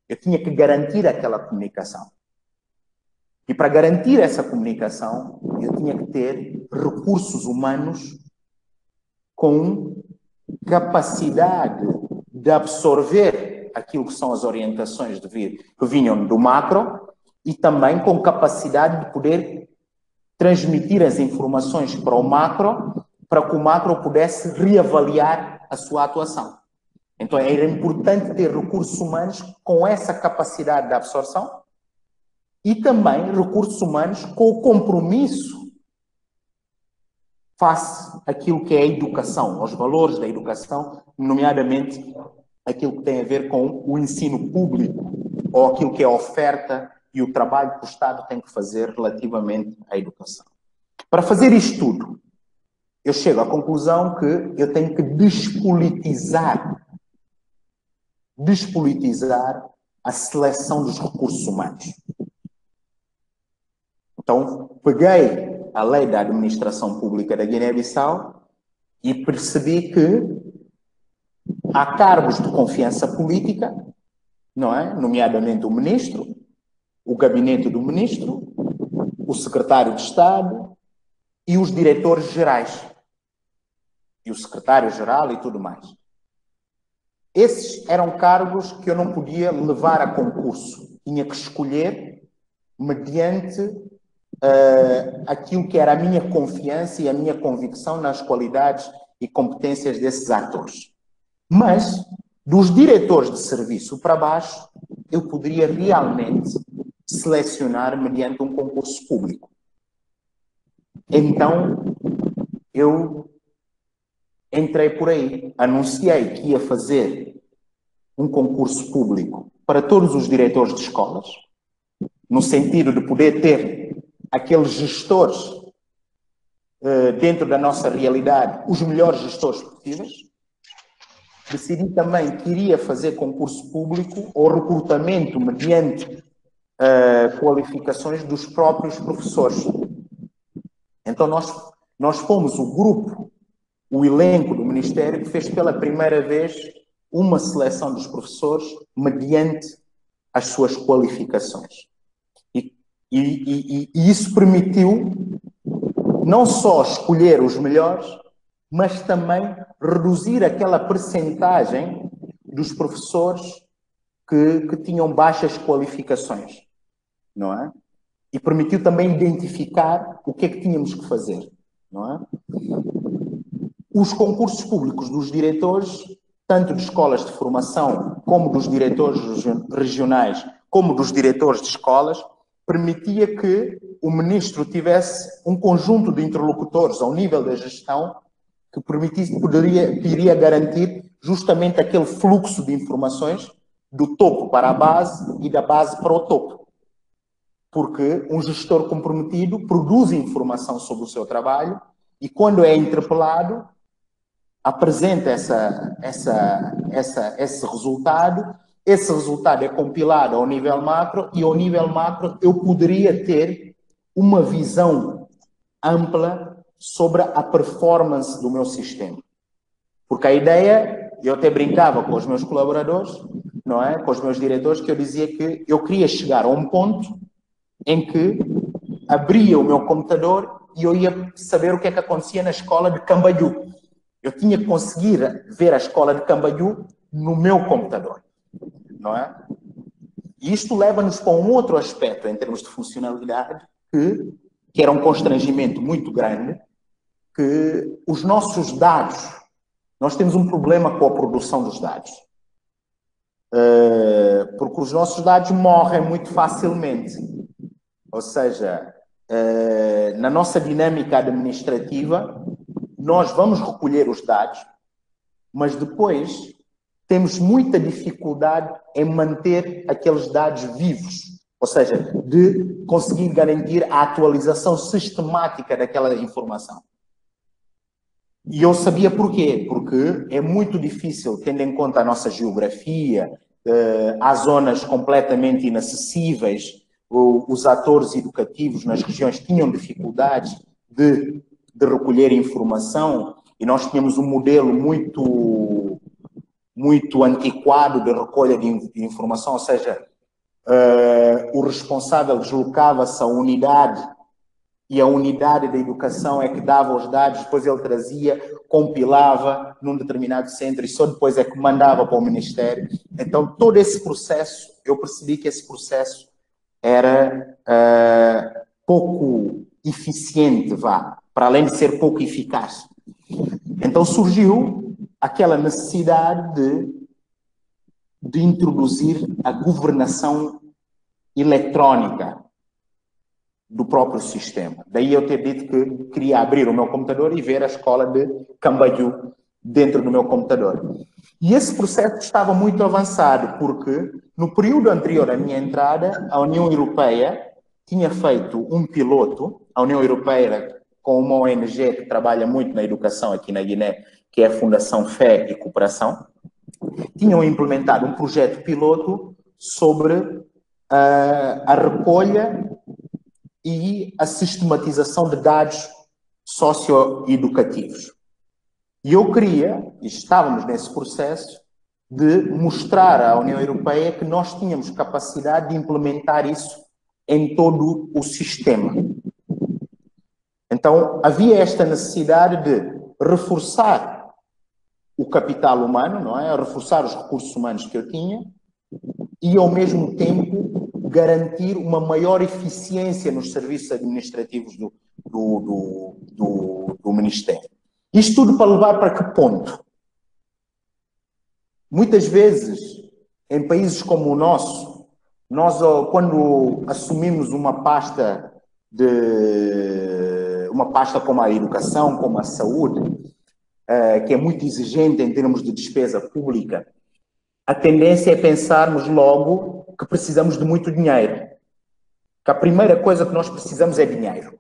Eu tinha que garantir aquela comunicação. E para garantir essa comunicação, eu tinha que ter recursos humanos com capacidade de absorver aquilo que são as orientações que vinham do macro e também com capacidade de poder transmitir as informações para o macro, para que o macro pudesse reavaliar a sua atuação. Então, era importante ter recursos humanos com essa capacidade de absorção e também recursos humanos com o compromisso face àquilo que é a educação, aos valores da educação, nomeadamente aquilo que tem a ver com o ensino público ou aquilo que é a oferta e o trabalho que o Estado tem que fazer relativamente à educação. Para fazer isto tudo, eu chego à conclusão que eu tenho que despolitizar a seleção dos recursos humanos. Então, peguei a lei da administração pública da Guiné-Bissau e percebi que há cargos de confiança política, não é? Nomeadamente o ministro, o gabinete do ministro, o secretário de Estado e os diretores gerais. E o secretário-geral e tudo mais. Esses eram cargos que eu não podia levar a concurso. Tinha que escolher mediante aquilo que era a minha confiança e a minha convicção nas qualidades e competências desses atores. Mas, dos diretores de serviço para baixo, eu poderia realmente selecionar mediante um concurso público. Então, eu entrei por aí, anunciei que ia fazer um concurso público para todos os diretores de escolas, no sentido de poder ter aqueles gestores dentro da nossa realidade, os melhores gestores possíveis. Decidi também que iria fazer concurso público ou recrutamento mediante qualificações dos próprios professores. Então nós fomos o grupo, o elenco do Ministério que fez pela primeira vez uma seleção dos professores mediante as suas qualificações. E isso permitiu não só escolher os melhores, mas também reduzir aquela percentagem dos professores que tinham baixas qualificações, não é? E permitiu também identificar o que é que tínhamos que fazer, não é? Os concursos públicos dos diretores, tanto de escolas de formação, como dos diretores regionais, como dos diretores de escolas, permitia que o ministro tivesse um conjunto de interlocutores ao nível da gestão que iria garantir justamente aquele fluxo de informações do topo para a base e da base para o topo. Porque um gestor comprometido produz informação sobre o seu trabalho e, quando é interpelado, apresenta esse resultado. Esse resultado é compilado ao nível macro e, ao nível macro, eu poderia ter uma visão ampla sobre a performance do meu sistema. Porque a ideia, eu até brincava com os meus colaboradores, não é? Com os meus diretores, que eu dizia que eu queria chegar a um ponto em que abria o meu computador e eu ia saber o que é que acontecia na escola de Cambalhu. Eu tinha que conseguir ver a escola de Cambalhu no meu computador, não é? E isto leva-nos para um outro aspecto em termos de funcionalidade que era um constrangimento muito grande, que os nossos dados, nós temos um problema com a produção dos dados. Porque os nossos dados morrem muito facilmente. Ou seja, na nossa dinâmica administrativa, nós vamos recolher os dados, mas depois temos muita dificuldade em manter aqueles dados vivos, ou seja, de conseguir garantir a atualização sistemática daquela informação. E eu sabia porquê, porque é muito difícil, tendo em conta a nossa geografia, há zonas completamente inacessíveis, os atores educativos nas regiões tinham dificuldades de recolher informação e nós tínhamos um modelo muito antiquado de recolha de informação, ou seja, o responsável deslocava-se à unidade e a unidade da educação é que dava os dados, depois ele trazia, compilava num determinado centro e só depois é que mandava para o Ministério. Então, todo esse processo, eu percebi que esse processo era pouco eficiente, para além de ser pouco eficaz. Então surgiu aquela necessidade de introduzir a governação eletrónica do próprio sistema. Daí eu ter dito que queria abrir o meu computador e ver a escola de Cambaju dentro do meu computador. E esse processo estava muito avançado, porque no período anterior à minha entrada, a União Europeia tinha feito um piloto, a União Europeia com uma ONG que trabalha muito na educação aqui na Guiné, que é a Fundação Fé e Cooperação, tinham implementado um projeto piloto sobre a recolha e a sistematização de dados socioeducativos. E eu queria, e estávamos nesse processo, de mostrar à União Europeia que nós tínhamos capacidade de implementar isso em todo o sistema. Então, havia esta necessidade de reforçar o capital humano, não é? Reforçar os recursos humanos que eu tinha e, ao mesmo tempo, garantir uma maior eficiência nos serviços administrativos do Ministério. Isto tudo para levar para que ponto? Muitas vezes, em países como o nosso, nós, quando assumimos uma pasta como a educação, como a saúde, que é muito exigente em termos de despesa pública, a tendência é pensarmos logo que precisamos de muito dinheiro. Que a primeira coisa que nós precisamos é dinheiro.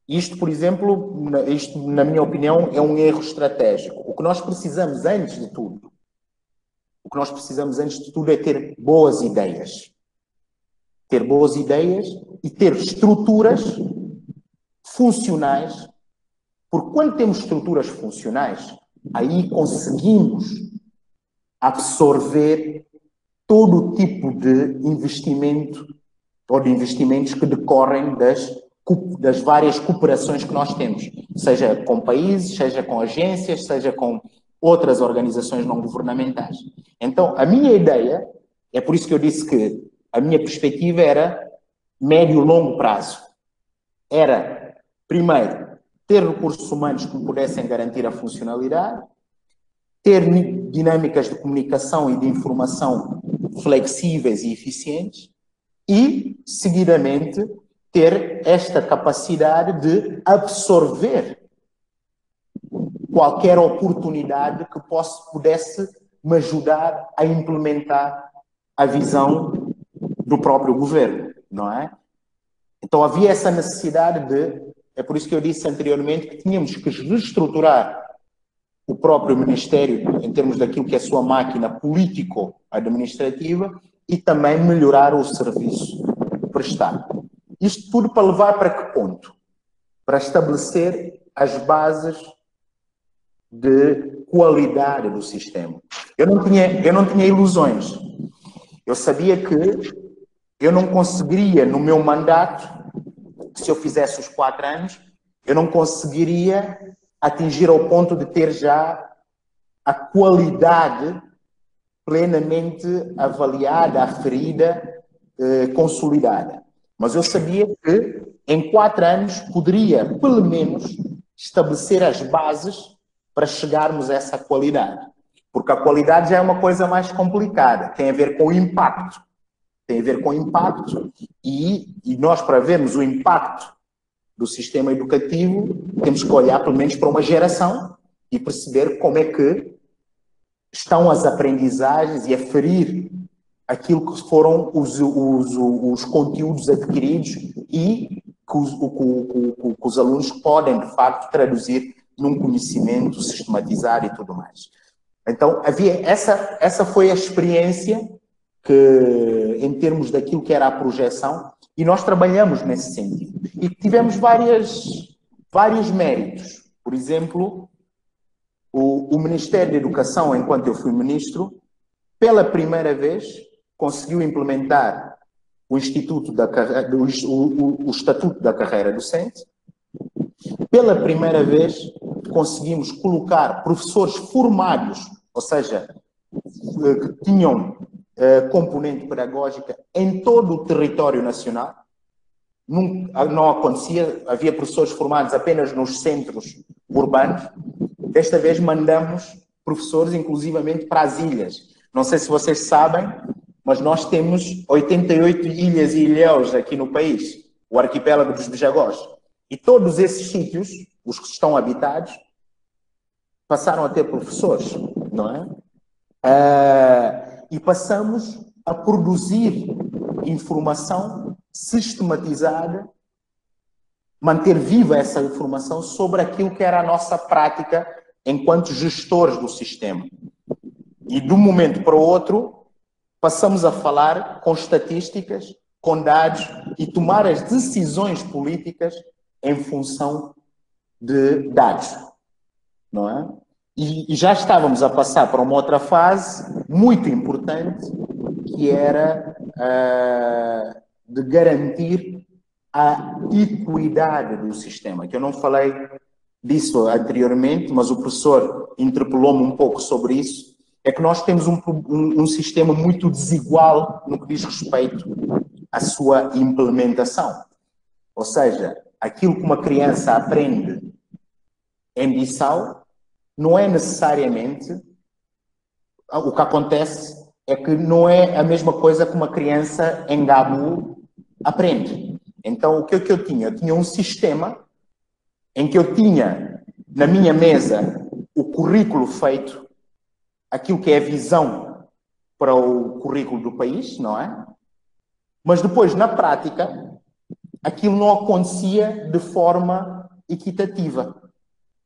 Isto, por exemplo, na minha opinião, é um erro estratégico. O que nós precisamos antes de tudo, é ter boas ideias. Ter boas ideias e ter estruturas funcionais, porque quando temos estruturas funcionais, aí conseguimos absorver todo o tipo de investimento ou de investimentos que decorrem das várias cooperações que nós temos, seja com países, seja com agências, seja com outras organizações não governamentais. Então, a minha ideia, é por isso que eu disse que a minha perspectiva era médio e longo prazo. Era, primeiro, ter recursos humanos que pudessem garantir a funcionalidade, ter dinâmicas de comunicação e de informação flexíveis e eficientes e, seguidamente, ter esta capacidade de absorver qualquer oportunidade que pudesse me ajudar a implementar a visão do próprio governo, não é? Então havia essa necessidade é por isso que eu disse anteriormente que tínhamos que reestruturar o próprio Ministério em termos daquilo que é a sua máquina político-administrativa e também melhorar o serviço prestado. Isto tudo para levar para que ponto? Para estabelecer as bases de qualidade do sistema. Eu não tinha ilusões. Eu sabia que eu não conseguiria, no meu mandato, se eu fizesse os 4 anos, eu não conseguiria atingir ao ponto de ter já a qualidade plenamente avaliada, aferida, consolidada. Mas eu sabia que em 4 anos poderia, pelo menos, estabelecer as bases para chegarmos a essa qualidade. Porque a qualidade já é uma coisa mais complicada, tem a ver com o impacto. tem a ver com impacto, e nós, para vermos o impacto do sistema educativo, temos que olhar pelo menos para uma geração e perceber como é que estão as aprendizagens e aferir aquilo que foram os conteúdos adquiridos e que os alunos podem, de facto, traduzir num conhecimento, sistematizar e tudo mais. Então, essa foi a experiência que, em termos daquilo que era a projeção, e nós trabalhamos nesse sentido. E tivemos vários méritos. Por exemplo, o Ministério da Educação, enquanto eu fui ministro, pela primeira vez conseguiu implementar o Estatuto da Carreira Docente. Pela primeira vez conseguimos colocar professores formados, ou seja, que tinham componente pedagógica em todo o território nacional. Não acontecia, havia professores formados apenas nos centros urbanos. Desta vez mandamos professores inclusivamente para as ilhas. Não sei se vocês sabem, mas nós temos 88 ilhas e ilhéus aqui no país, o arquipélago dos Bijagós. E todos esses sítios, os que estão habitados, passaram a ter professores, não é? E passamos a produzir informação sistematizada, manter viva essa informação sobre aquilo que era a nossa prática enquanto gestores do sistema. E de um momento para o outro, passamos a falar com estatísticas, com dados e tomar as decisões políticas em função de dados, não é? E já estávamos a passar para uma outra fase muito importante, que era de garantir a equidade do sistema, que eu não falei disso anteriormente, mas o professor interpelou-me um pouco sobre isso, é que nós temos um sistema muito desigual no que diz respeito à sua implementação. Ou seja, aquilo que uma criança aprende em Bissau não é necessariamente o que acontece, é que não é a mesma coisa que uma criança em Gabu aprende. Então, o que é que eu tinha? Eu tinha um sistema em que eu tinha na minha mesa o currículo feito, aquilo que é a visão para o currículo do país, não é? Mas depois, na prática, aquilo não acontecia de forma equitativa,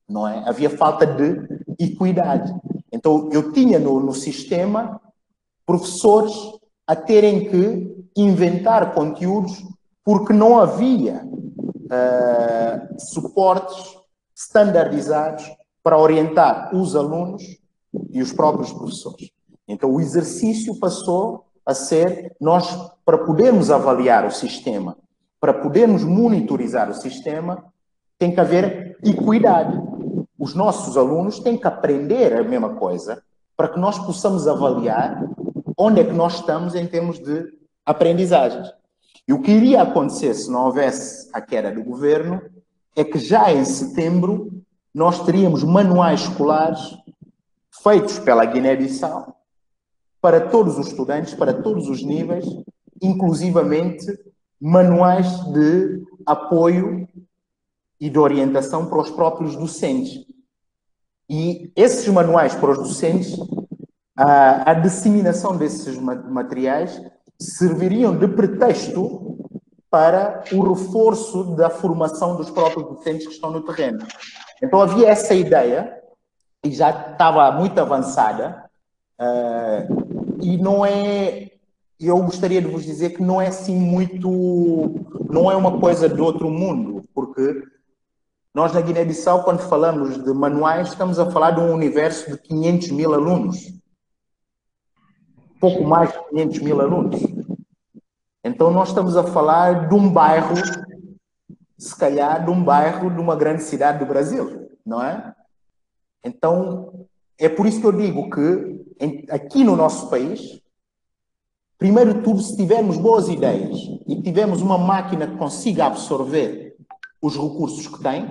não é? Havia falta de equidade. Então, eu tinha no sistema professores a terem que inventar conteúdos porque não havia suportes standardizados para orientar os alunos e os próprios professores. Então, o exercício passou a ser, nós, para podermos avaliar o sistema, para podermos monitorizar o sistema, tem que haver equidade. Os nossos alunos têm que aprender a mesma coisa para que nós possamos avaliar onde é que nós estamos em termos de aprendizagens. E o que iria acontecer se não houvesse a queda do governo é que já em setembro nós teríamos manuais escolares feitos pela Guiné-Bissau para todos os estudantes, para todos os níveis, inclusivamente manuais de apoio e de orientação para os próprios docentes. E esses manuais para os docentes, a disseminação desses materiais serviriam de pretexto para o reforço da formação dos próprios docentes que estão no terreno. Então havia essa ideia, e já estava muito avançada, e não é... Eu gostaria de vos dizer que não é assim muito... Não é uma coisa de outro mundo, porque nós na Guiné-Bissau, quando falamos de manuais, estamos a falar de um universo de 500 mil alunos. Pouco mais de 500 mil alunos. Então nós estamos a falar de um bairro, se calhar de um bairro de uma grande cidade do Brasil, não é? Então, é por isso que eu digo que aqui no nosso país, primeiro de tudo, se tivermos boas ideias e tivermos uma máquina que consiga absorver os recursos que tem,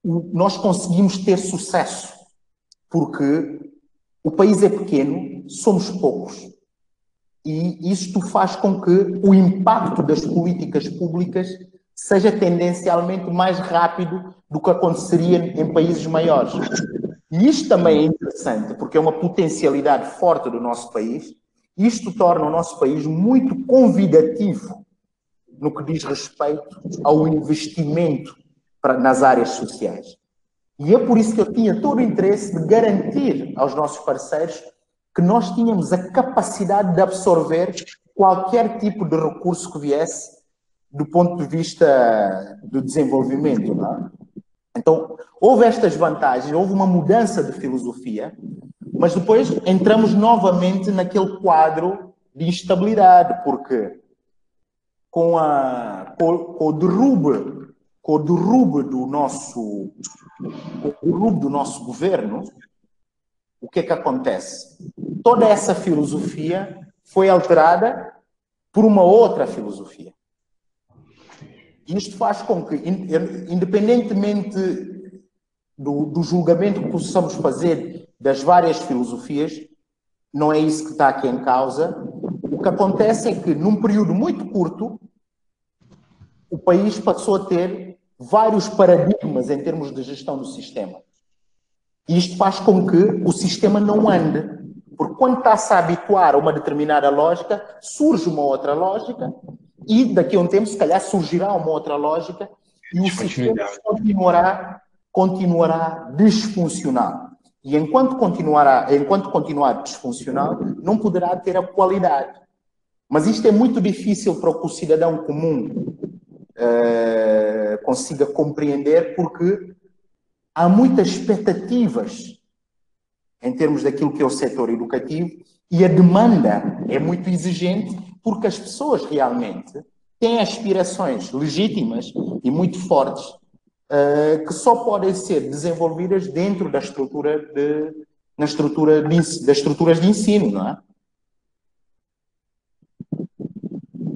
nós conseguimos ter sucesso, porque o país é pequeno, somos poucos, e isto faz com que o impacto das políticas públicas seja tendencialmente mais rápido do que aconteceria em países maiores. E isto também é interessante, porque é uma potencialidade forte do nosso país. Isto torna o nosso país muito convidativo no que diz respeito ao investimento nas áreas sociais. E é por isso que eu tinha todo o interesse de garantir aos nossos parceiros que nós tínhamos a capacidade de absorver qualquer tipo de recurso que viesse do ponto de vista do desenvolvimento. Não é? Então, houve estas vantagens, houve uma mudança de filosofia, mas depois entramos novamente naquele quadro de instabilidade, porque com o derrube do nosso governo, o que é que acontece? Toda essa filosofia foi alterada por uma outra filosofia. Isto faz com que, independentemente do julgamento que possamos fazer das várias filosofias, não é isso que está aqui em causa. O que acontece é que, num período muito curto, o país passou a ter vários paradigmas em termos de gestão do sistema. E isto faz com que o sistema não ande. Porque quando está-se a habituar a uma determinada lógica, surge uma outra lógica e daqui a um tempo, se calhar, surgirá uma outra lógica e o sistema continuará disfuncional. E enquanto continuar disfuncional, não poderá ter a qualidade. Mas isto é muito difícil para que o cidadão comum consiga compreender, porque há muitas expectativas em termos daquilo que é o setor educativo e a demanda é muito exigente, porque as pessoas realmente têm aspirações legítimas e muito fortes que só podem ser desenvolvidas dentro das estruturas de ensino, não é?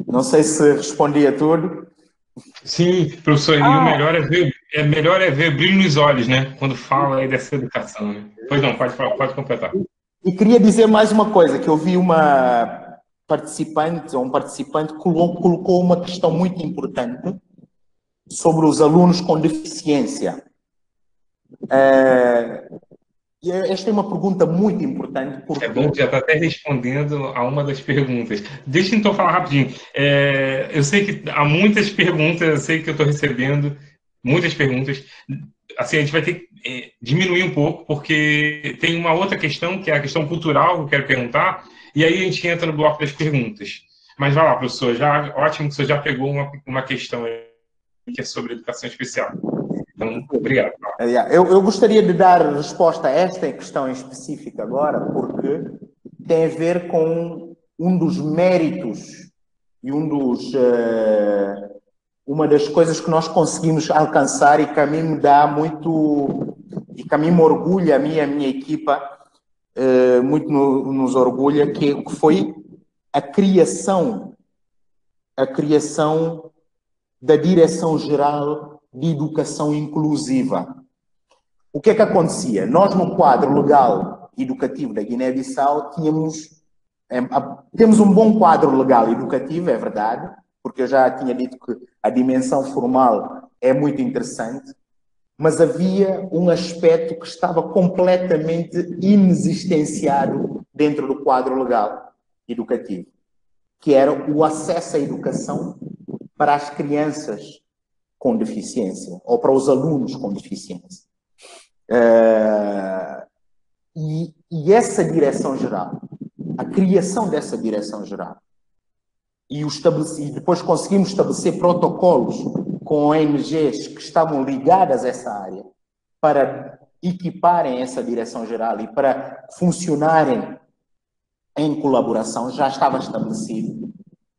Não sei se respondi a tudo. Sim, professor, e o melhor é ver brilho nos olhos, né? Quando fala aí dessa educação, né? Pois não, pode completar. E queria dizer mais uma coisa, que eu vi uma participante, ou um participante, colocou uma questão muito importante sobre os alunos com deficiência. E esta é uma pergunta muito importante. Porque... É bom que já está até respondendo a uma das perguntas. Deixa eu então falar rapidinho. Eu sei que há muitas perguntas, eu sei que eu estou recebendo muitas perguntas. Assim, a gente vai ter que diminuir um pouco, porque tem uma outra questão, que é a questão cultural, que eu quero perguntar, e aí a gente entra no bloco das perguntas. Mas vai lá, professor, ótimo que o senhor já pegou uma questão aí, que é sobre educação especial. Então, obrigado. Eu gostaria de dar resposta a esta questão em específico agora, porque tem a ver com um dos méritos e uma das coisas que nós conseguimos alcançar e que a mim me dá muito, e que a mim me orgulha, a mim e a minha equipa, muito nos orgulha, que foi a criação da Direção-Geral de Educação Inclusiva. O que é que acontecia? Nós, no quadro legal educativo da Guiné-Bissau, temos um bom quadro legal educativo, é verdade, porque eu já tinha dito que a dimensão formal é muito interessante, mas havia um aspecto que estava completamente inexistenciado dentro do quadro legal educativo, que era o acesso à educação para as crianças com deficiência, ou para os alunos com deficiência. E essa direção-geral, a criação dessa direção-geral, e depois conseguimos estabelecer protocolos com ONGs que estavam ligadas a essa área para equiparem essa direção-geral e para funcionarem em colaboração, já estava estabelecido.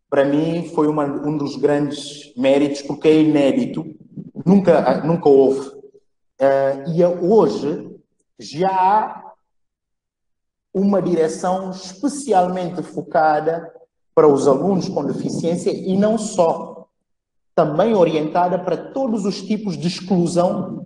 Para mim foi um dos grandes méritos, porque é inédito, nunca houve. E hoje já há uma direção especialmente focada para os alunos com deficiência e não só, também orientada para todos os tipos de exclusão,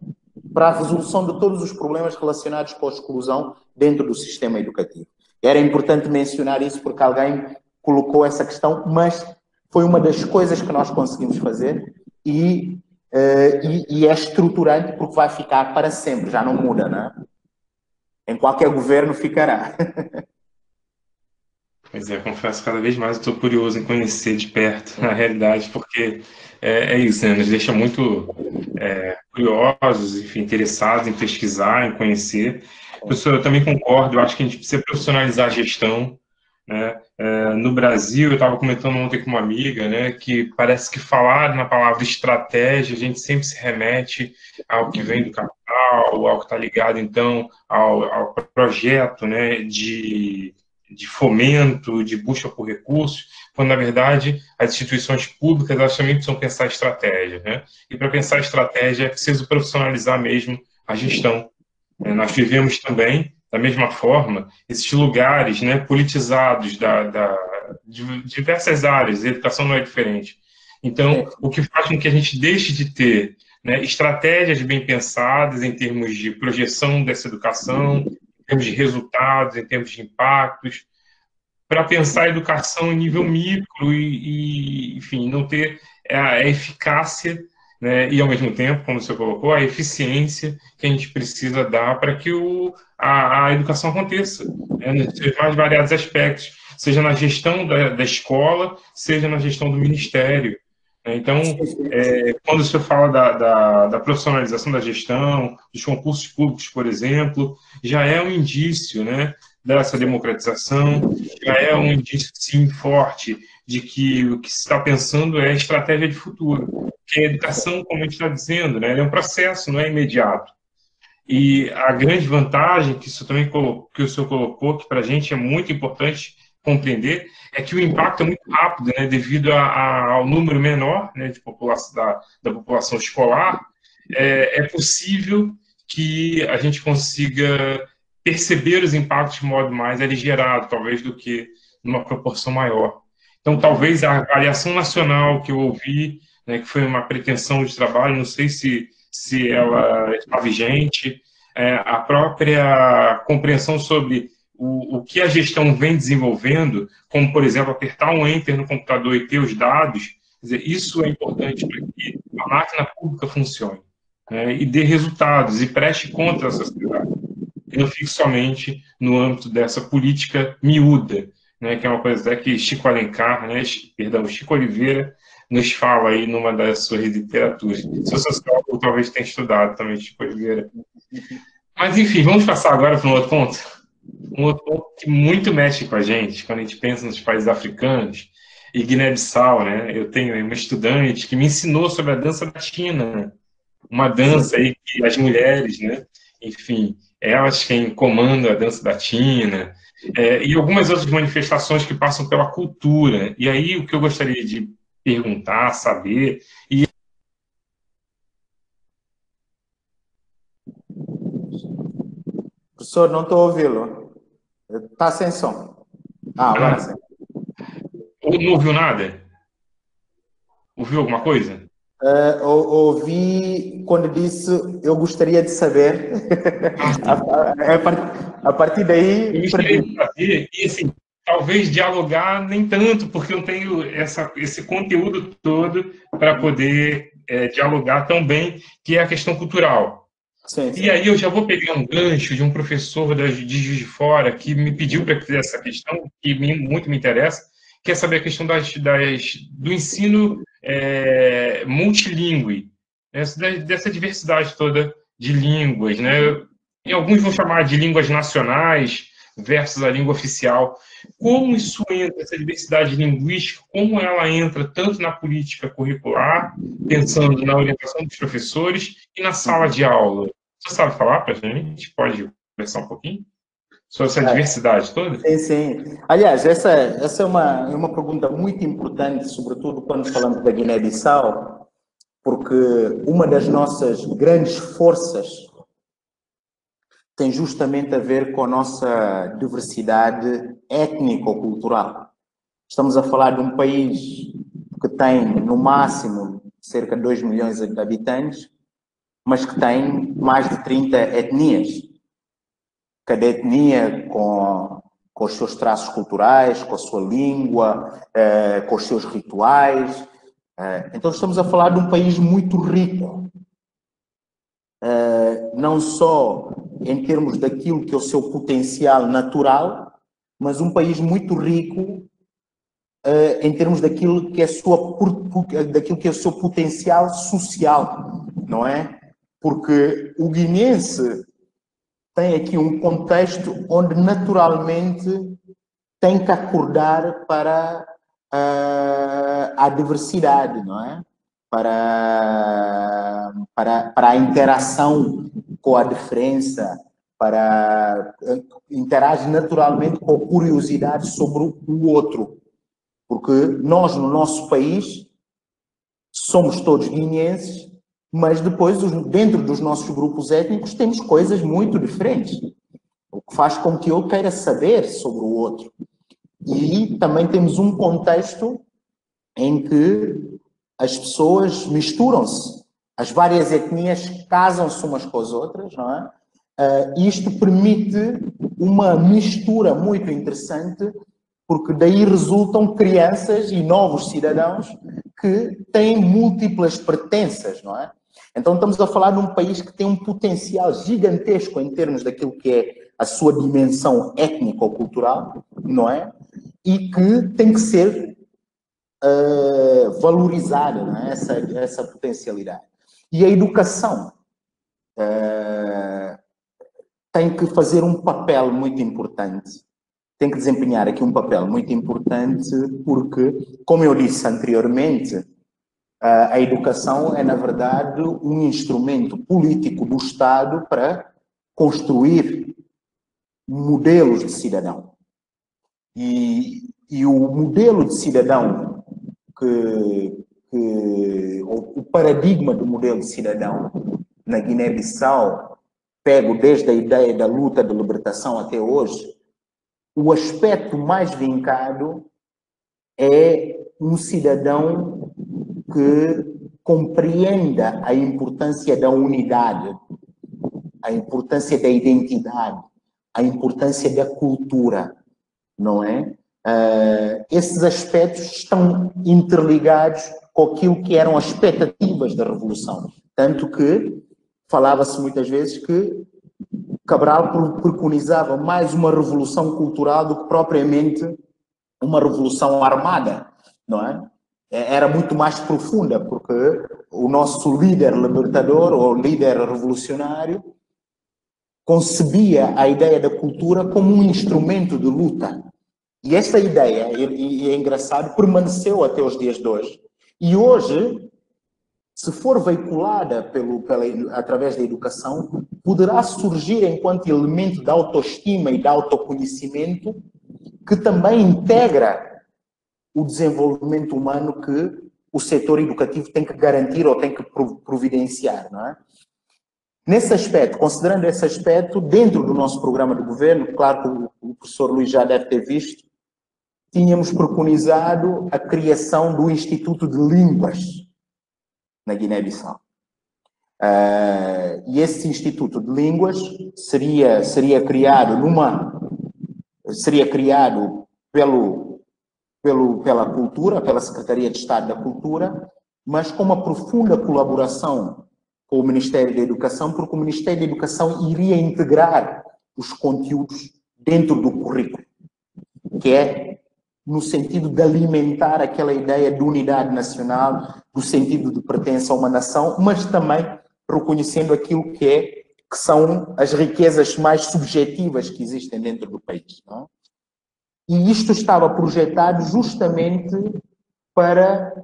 para a resolução de todos os problemas relacionados com a exclusão dentro do sistema educativo. Era importante mencionar isso porque alguém colocou essa questão, mas foi uma das coisas que nós conseguimos fazer e é estruturante porque vai ficar para sempre, já não muda, né? Em qualquer governo ficará. Pois é, confesso que cada vez mais estou curioso em conhecer de perto a realidade, porque é isso, né? Nos deixa muito curiosos, enfim, interessados em pesquisar, em conhecer. Professor, eu também concordo, eu acho que a gente precisa profissionalizar a gestão, né? No Brasil, eu estava comentando ontem com uma amiga, né, que parece que falar na palavra estratégia, a gente sempre se remete ao que vem do capital, ao que está ligado, então, ao projeto, né, de fomento, de busca por recursos, quando, na verdade, as instituições públicas, elas também precisam pensar estratégia, né? E para pensar estratégia é preciso profissionalizar mesmo a gestão. Nós vivemos também, da mesma forma, esses lugares, né, politizados de diversas áreas, a educação não é diferente. Então, o que faz com que a gente deixe de ter, né, estratégias bem pensadas em termos de projeção dessa educação, em termos de resultados, em termos de impactos, para pensar a educação em nível micro enfim, não ter a eficácia, né, e, ao mesmo tempo, como você colocou, a eficiência que a gente precisa dar para que a educação aconteça, né, nos seus mais variados aspectos, seja na gestão da escola, seja na gestão do ministério. Então, quando o senhor fala da profissionalização da gestão, dos concursos públicos, por exemplo, já é um indício, né, dessa democratização, já é um indício, sim, forte de que o que se está pensando é estratégia de futuro. Porque a educação, como a gente está dizendo, né, é um processo, não é imediato. E a grande vantagem que isso também que o senhor colocou, que para a gente é muito importante compreender, é que o impacto é muito rápido, né, devido ao número menor, né, de população, da população escolar. É possível que a gente consiga perceber os impactos de modo mais aligerado, talvez, do que numa proporção maior. Então, talvez a avaliação nacional que eu ouvi, né, que foi uma pretensão de trabalho, não sei se ela está vigente, a própria compreensão sobre o que a gestão vem desenvolvendo, como, por exemplo, apertar um enter no computador e ter os dados, quer dizer, isso é importante para que a máquina pública funcione, né, e dê resultados e preste conta à sociedade. E não fique somente no âmbito dessa política miúda, né, que é uma coisa que Chico Alencar, né, perdão, Chico Oliveira, nos fala aí numa das suas literaturas. Seu sociólogo talvez tenha estudado também Chico Oliveira. Mas, enfim, vamos passar agora para um outro ponto. Um outro ponto que muito mexe com a gente, quando a gente pensa nos países africanos, e Guiné-Bissau, né? Eu tenho uma estudante que me ensinou sobre a dança latina, uma dança aí que as mulheres, né? Enfim, elas quem comandam a dança latina, e algumas outras manifestações que passam pela cultura. E aí o que eu gostaria de perguntar, saber, e Professor, não estou a ouvi-lo. Está sem som. Agora sim. Não ouviu nada? Ouviu alguma coisa? Ouvi quando disse eu gostaria de saber. A partir daí. Eu gostaria de saber, e assim, talvez dialogar nem tanto, porque eu não tenho esse conteúdo todo para poder dialogar tão bem, que é a questão cultural. Sim. E aí eu já vou pegar um gancho de um professor de Juiz de Fora que me pediu para fazer essa questão, que muito me interessa, que é saber a questão do ensino multilingüe, né, dessa diversidade toda de línguas, né? E alguns vão chamar de línguas nacionais versus a língua oficial. Como isso entra, essa diversidade linguística, como ela entra tanto na política curricular, pensando na orientação dos professores, e na sala de aula? Você sabe falar para a gente? Pode conversar um pouquinho sobre essa diversidade toda? Sim. Aliás, essa é uma pergunta muito importante, sobretudo quando falamos da Guiné-Bissau, porque uma das nossas grandes forças tem justamente a ver com a nossa diversidade étnico-cultural. Estamos a falar de um país que tem, no máximo, cerca de 2 milhões de habitantes, mas que tem mais de 30 etnias. Cada etnia com com os seus traços culturais, com a sua língua, com os seus rituais. Então estamos a falar de um país muito rico, não só em termos daquilo que é o seu potencial natural, mas um país muito rico em termos daquilo que é o seu potencial social, não é? Porque o guineense tem aqui um contexto onde naturalmente tem que acordar para a diversidade, não é? Para a interação com a diferença, para interagir naturalmente com a curiosidade sobre o outro. Porque nós, no nosso país, somos todos guineenses, mas depois, dentro dos nossos grupos étnicos, temos coisas muito diferentes. O que faz com que eu queira saber sobre o outro. E também temos um contexto em que as pessoas misturam-se. As várias etnias casam-se umas com as outras, não é? Isto permite uma mistura muito interessante, porque daí resultam crianças e novos cidadãos que têm múltiplas pertenças, não é? Então estamos a falar de um país que tem um potencial gigantesco em termos daquilo que é a sua dimensão étnico-cultural, não é? E que tem que ser valorizada, não é? Essa potencialidade. E a educação tem que fazer um papel muito importante, tem que desempenhar aqui um papel muito importante, porque, como eu disse anteriormente, a educação é, na verdade, um instrumento político do Estado para construir modelos de cidadão. E o modelo de cidadão, o paradigma do modelo de cidadão na Guiné-Bissau, pego desde a ideia da luta de libertação até hoje, o aspecto mais vincado é um cidadão que compreenda a importância da unidade, a importância da identidade, a importância da cultura, não é? Esses aspectos estão interligados com aquilo que eram as expectativas da Revolução. Tanto que falava-se muitas vezes que Cabral preconizava mais uma revolução cultural do que propriamente uma revolução armada, não é? Era muito mais profunda, porque o nosso líder libertador, ou líder revolucionário, concebia a ideia da cultura como um instrumento de luta. E essa ideia, e é engraçado, permaneceu até os dias de hoje. E hoje, se for veiculada através da educação, poderá surgir enquanto elemento de autoestima e de autoconhecimento que também integra o desenvolvimento humano que o setor educativo tem que garantir ou tem que providenciar, não é? Nesse aspecto, considerando esse aspecto, dentro do nosso programa de governo, claro que o professor Luís já deve ter visto, tínhamos preconizado a criação do Instituto de Línguas na Guiné-Bissau. E esse Instituto de Línguas seria criado pela Cultura, pela Secretaria de Estado da Cultura, mas com uma profunda colaboração com o Ministério da Educação, porque o Ministério da Educação iria integrar os conteúdos dentro do currículo, que é no sentido de alimentar aquela ideia de unidade nacional, do sentido de pertença a uma nação, mas também reconhecendo aquilo que são as riquezas mais subjetivas que existem dentro do país, não é? E isto estava projetado justamente para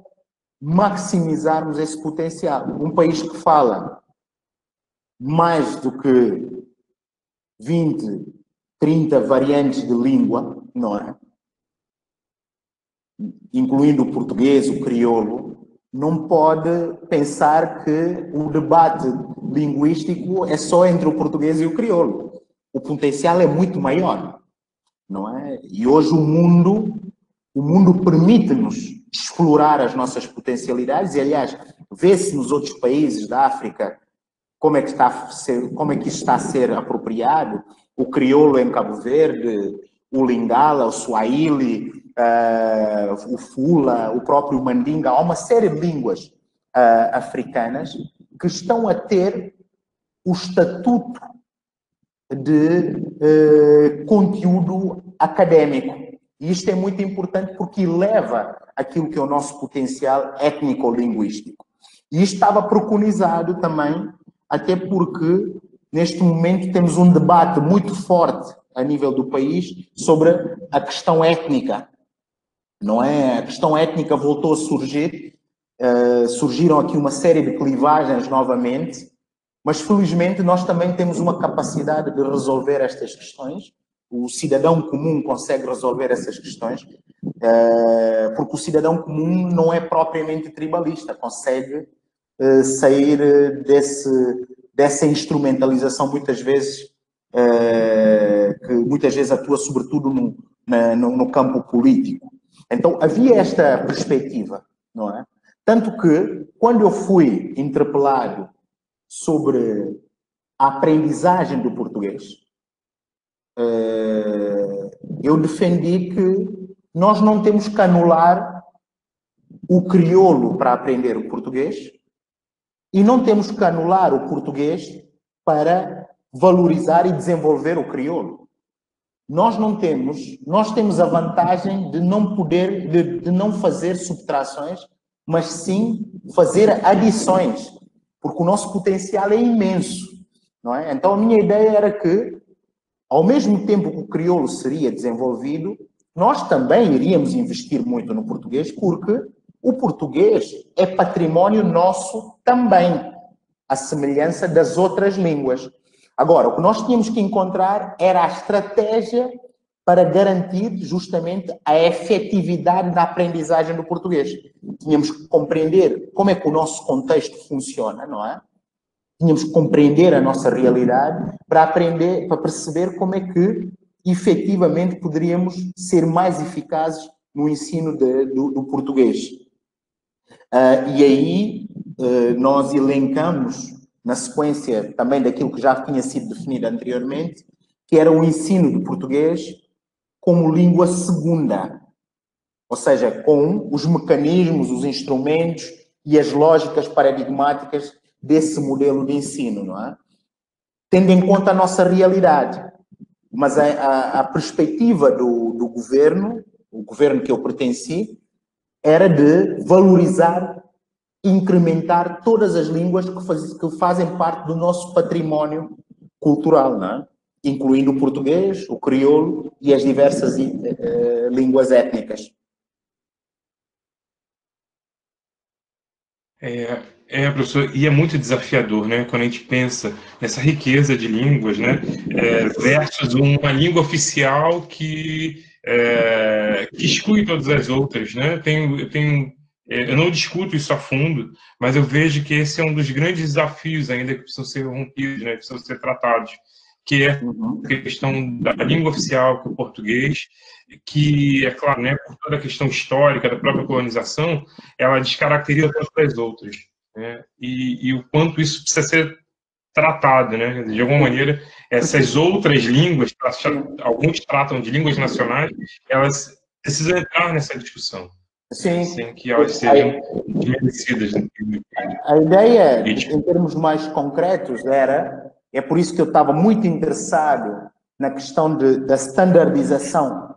maximizarmos esse potencial. Um país que fala mais do que 20, 30 variantes de língua, não é? Incluindo o português, o crioulo, não pode pensar que o debate linguístico é só entre o português e o crioulo. O potencial é muito maior, não é? E hoje o mundo permite-nos explorar as nossas potencialidades e, aliás, vê-se nos outros países da África como é que isso está a ser apropriado. O crioulo em Cabo Verde, o Lingala, o Swahili, o Fula, o próprio Mandinga. Há uma série de línguas africanas que estão a ter o estatuto de conteúdo académico. E isto é muito importante porque eleva aquilo que é o nosso potencial étnico-linguístico. E isto estava preconizado também, até porque neste momento temos um debate muito forte a nível do país sobre a questão étnica. Não é? A questão étnica voltou a surgir, surgiram aqui uma série de clivagens novamente, mas felizmente nós também temos uma capacidade de resolver estas questões. O cidadão comum consegue resolver essas questões, porque o cidadão comum não é propriamente tribalista, consegue sair dessa instrumentalização muitas vezes, que muitas vezes atua sobretudo no campo político. Então havia esta perspectiva, não é? Tanto que quando eu fui interpelado sobre a aprendizagem do português, eu defendi que nós não temos que anular o crioulo para aprender o português e não temos que anular o português para valorizar e desenvolver o crioulo. Nós temos a vantagem de não fazer subtrações, mas sim fazer adições, porque o nosso potencial é imenso, não é? Então a minha ideia era que, ao mesmo tempo que o crioulo seria desenvolvido, nós também iríamos investir muito no português, porque o português é património nosso também, à semelhança das outras línguas. Agora, o que nós tínhamos que encontrar era a estratégia para garantir justamente a efetividade da aprendizagem do português. Tínhamos que compreender como é que o nosso contexto funciona, não é? Tínhamos que compreender a nossa realidade para aprender, para perceber como é que efetivamente poderíamos ser mais eficazes no ensino do português. E aí nós elencamos, na sequência também daquilo que já tinha sido definido anteriormente, que era o ensino do português como língua segunda, ou seja, com os mecanismos, os instrumentos e as lógicas paradigmáticas desse modelo de ensino, não é? Tendo em conta a nossa realidade. Mas a perspectiva do governo, o governo que eu pertenci, era de valorizar e incrementar todas as línguas que fazem parte do nosso património cultural, não é? Incluindo o português, o crioulo e as diversas línguas étnicas. Professor, e é muito desafiador, né? Quando a gente pensa nessa riqueza de línguas, né? Versus uma língua oficial que exclui todas as outras, né? Eu não discuto isso a fundo, mas eu vejo que esse é um dos grandes desafios ainda que precisam ser rompidos, né? Precisam ser tratados, que é a questão da língua oficial, que é o português, que, é claro, né, por toda a questão histórica da própria colonização, ela descaracteriza todas as outras, né? E o quanto isso precisa ser tratado, né? De alguma maneira, essas outras línguas, alguns tratam de línguas nacionais, elas precisam entrar nessa discussão. Sim. Sem que elas sejam desmerecidas. A ideia, em termos mais concretos, é por isso que eu estava muito interessado na questão da standardização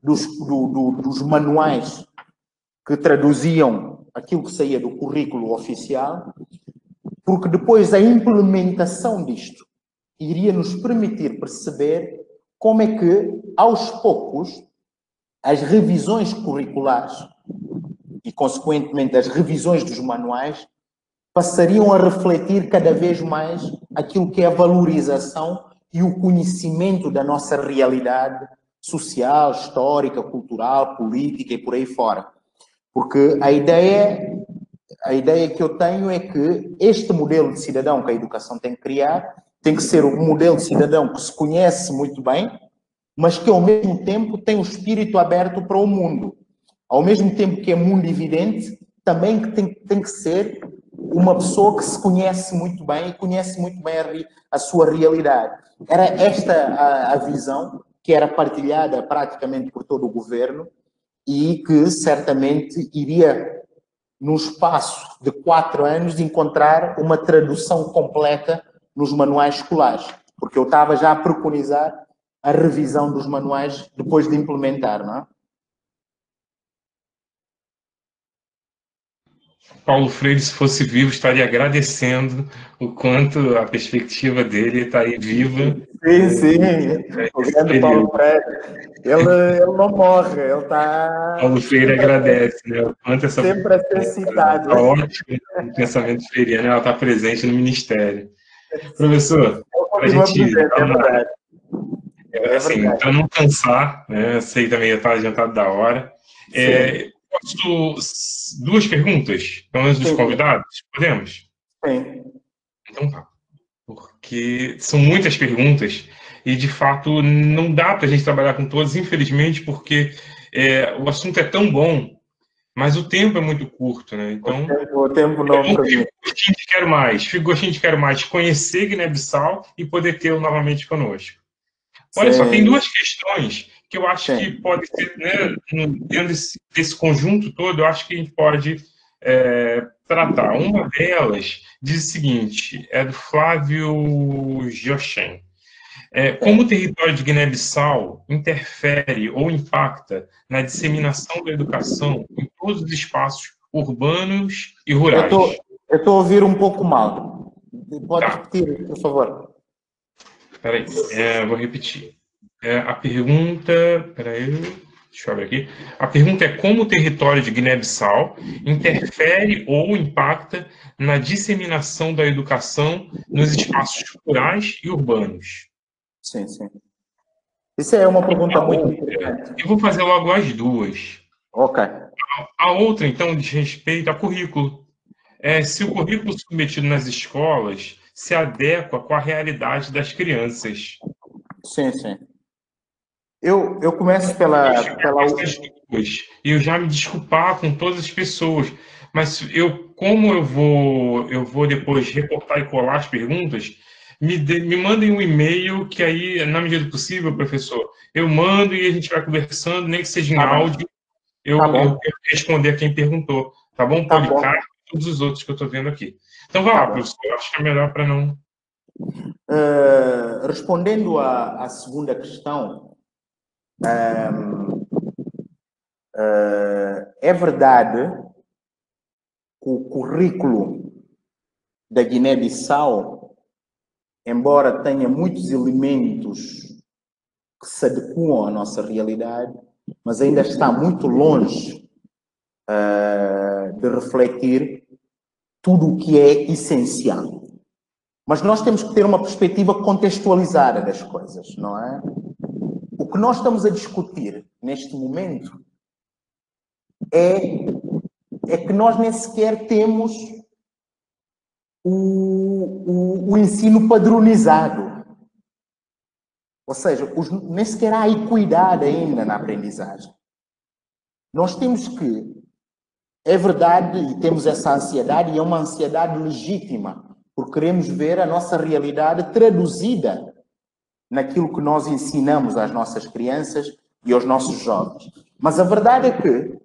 dos manuais que traduziam aquilo que saía do currículo oficial, porque depois a implementação disto iria nos permitir perceber como é que, aos poucos, as revisões curriculares e, consequentemente, as revisões dos manuais passariam a refletir cada vez mais aquilo que é a valorização e o conhecimento da nossa realidade social, histórica, cultural, política e por aí fora. Porque a ideia que eu tenho é que este modelo de cidadão que a educação tem que criar tem que ser um modelo de cidadão que se conhece muito bem, mas que ao mesmo tempo tem o espírito aberto para o mundo. Ao mesmo tempo que é mundo evidente, também que tem que ser uma pessoa que se conhece muito bem e conhece muito bem a sua realidade. Era esta a visão que era partilhada praticamente por todo o governo e que certamente iria, num espaço de 4 anos, encontrar uma tradução completa nos manuais escolares, porque eu estava já a preconizar a revisão dos manuais depois de implementar, não é? Paulo Freire, se fosse vivo, estaria agradecendo o quanto a perspectiva dele está aí viva. Sim, sim. O grande Paulo Freire. Ele não morre, ele está... Paulo Freire agradece, né? O quanto essa sempre a ser citado. A ótica do pensamento freiriano, ela está presente no Ministério. Professor, para a gente... assim, para não cansar, né? Sei que também já está adiantado da hora. Posso 2 perguntas, pelo menos dos convidados? Podemos? Sim. Então tá. Porque são muitas perguntas e, de fato, não dá para a gente trabalhar com todas, infelizmente, porque o assunto é tão bom, mas o tempo é muito curto, né? Então, o tempo não permite. Fico gostinho de quero mais conhecer Guiné-Bissau e poder tê-lo novamente conosco. Olha só, tem 2 questões que eu acho que pode ser, né, dentro desse conjunto todo, eu acho que a gente pode tratar. Uma delas diz o seguinte, é do Flávio Jochen. Como o território de Guiné-Bissau interfere ou impacta na disseminação da educação em todos os espaços urbanos e rurais? Eu estou a ouvir um pouco mal. Pode repetir, por favor. Espera aí, vou repetir. A pergunta... deixa eu ver aqui. A pergunta é como o território de Guiné-Bissau interfere ou impacta na disseminação da educação nos espaços rurais e urbanos? Sim, sim. Isso é uma pergunta muito importante. Eu vou fazer logo as 2. Ok. A outra, então, diz respeito ao currículo. Se o currículo submetido nas escolas se adequa com a realidade das crianças. Sim, sim. Eu começo pela... E eu já me desculpar com todas as pessoas, mas como eu vou depois recortar e colar as perguntas, me mandem um e-mail que aí, na medida do possível, professor, eu mando e a gente vai conversando, nem que seja em áudio, eu responder a quem perguntou, tá bom? Policarpo e todos os outros que eu estou vendo aqui. Então, vai lá, professor, eu acho que é melhor para não... respondendo à segunda questão, é verdade que o currículo da Guiné-Bissau, embora tenha muitos elementos que se adequam à nossa realidade, mas ainda está muito longe de refletir tudo o que é essencial. Mas nós temos que ter uma perspectiva contextualizada das coisas, não é? O que nós estamos a discutir neste momento é que nós nem sequer temos o ensino padronizado. Ou seja, nem sequer há equidade ainda na aprendizagem. Nós temos que, é verdade, e temos essa ansiedade, e é uma ansiedade legítima, porque queremos ver a nossa realidade traduzida naquilo que nós ensinamos às nossas crianças e aos nossos jovens. Mas a verdade é que,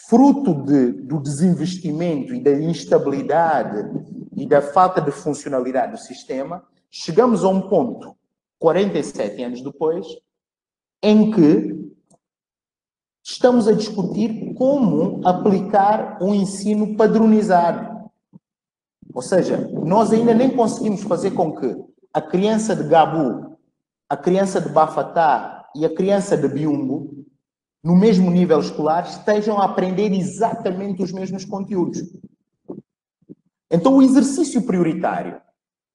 fruto do desinvestimento e da instabilidade e da falta de funcionalidade do sistema, chegamos a um ponto, 47 anos depois, em que estamos a discutir como aplicar um ensino padronizado. Ou seja, nós ainda nem conseguimos fazer com que a criança de Gabu, a criança de Bafatá e a criança de Biumbo, no mesmo nível escolar, estejam a aprender exatamente os mesmos conteúdos. Então, o exercício prioritário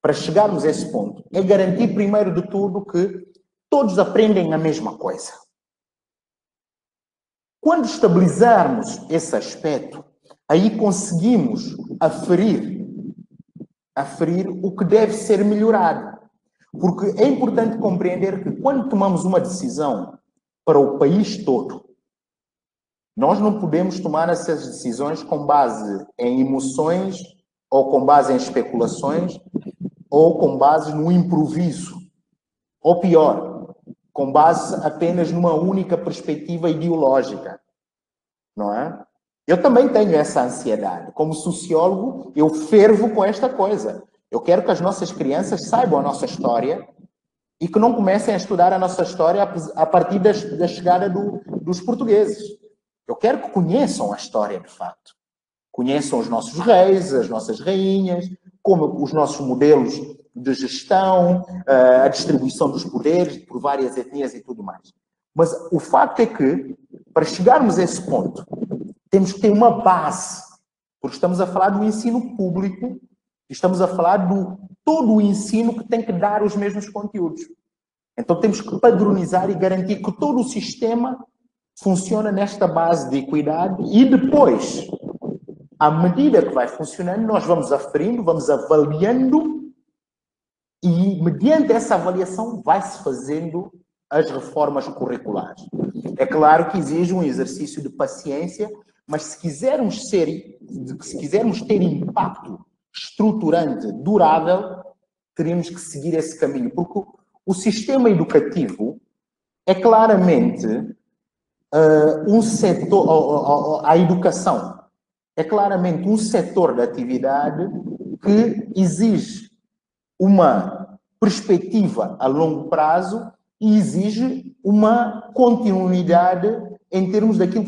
para chegarmos a esse ponto é garantir, primeiro de tudo, que todos aprendem a mesma coisa. Quando estabilizarmos esse aspecto, aí conseguimos aferir o que deve ser melhorado. Porque é importante compreender que quando tomamos uma decisão para o país todo, nós não podemos tomar essas decisões com base em emoções, ou com base em especulações, ou com base no improviso. Ou pior, com base apenas numa única perspectiva ideológica, não é? Eu também tenho essa ansiedade. Como sociólogo, eu fervo com esta coisa. Eu quero que as nossas crianças saibam a nossa história e que não comecem a estudar a nossa história a partir da chegada dos portugueses. Eu quero que conheçam a história, de facto. Conheçam os nossos reis, as nossas rainhas, como os nossos modelos de gestão, a distribuição dos poderes por várias etnias e tudo mais. Mas o facto é que, para chegarmos a esse ponto, temos que ter uma base, porque estamos a falar do ensino público, estamos a falar do todo o ensino que tem que dar os mesmos conteúdos. Então temos que padronizar e garantir que todo o sistema funciona nesta base de equidade e depois, à medida que vai funcionando, nós vamos aferindo, vamos avaliando e, mediante essa avaliação, vai-se fazendo as reformas curriculares. É claro que exige um exercício de paciência, mas se quisermos ter impacto estruturante, durável, teríamos que seguir esse caminho, porque o sistema educativo é claramente um setor, a educação é claramente um setor de atividade que exige uma perspectiva a longo prazo e exige uma continuidade em termos daquilo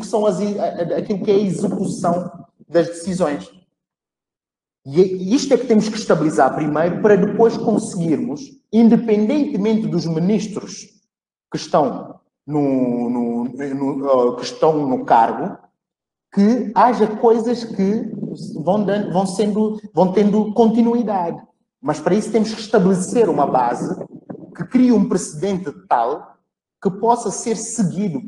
que é a execução das decisões. E isto é que temos que estabilizar primeiro para depois conseguirmos, independentemente dos ministros que estão no cargo, que haja coisas que vão tendo continuidade. Mas para isso temos que estabelecer uma base que crie um precedente tal que possa ser seguido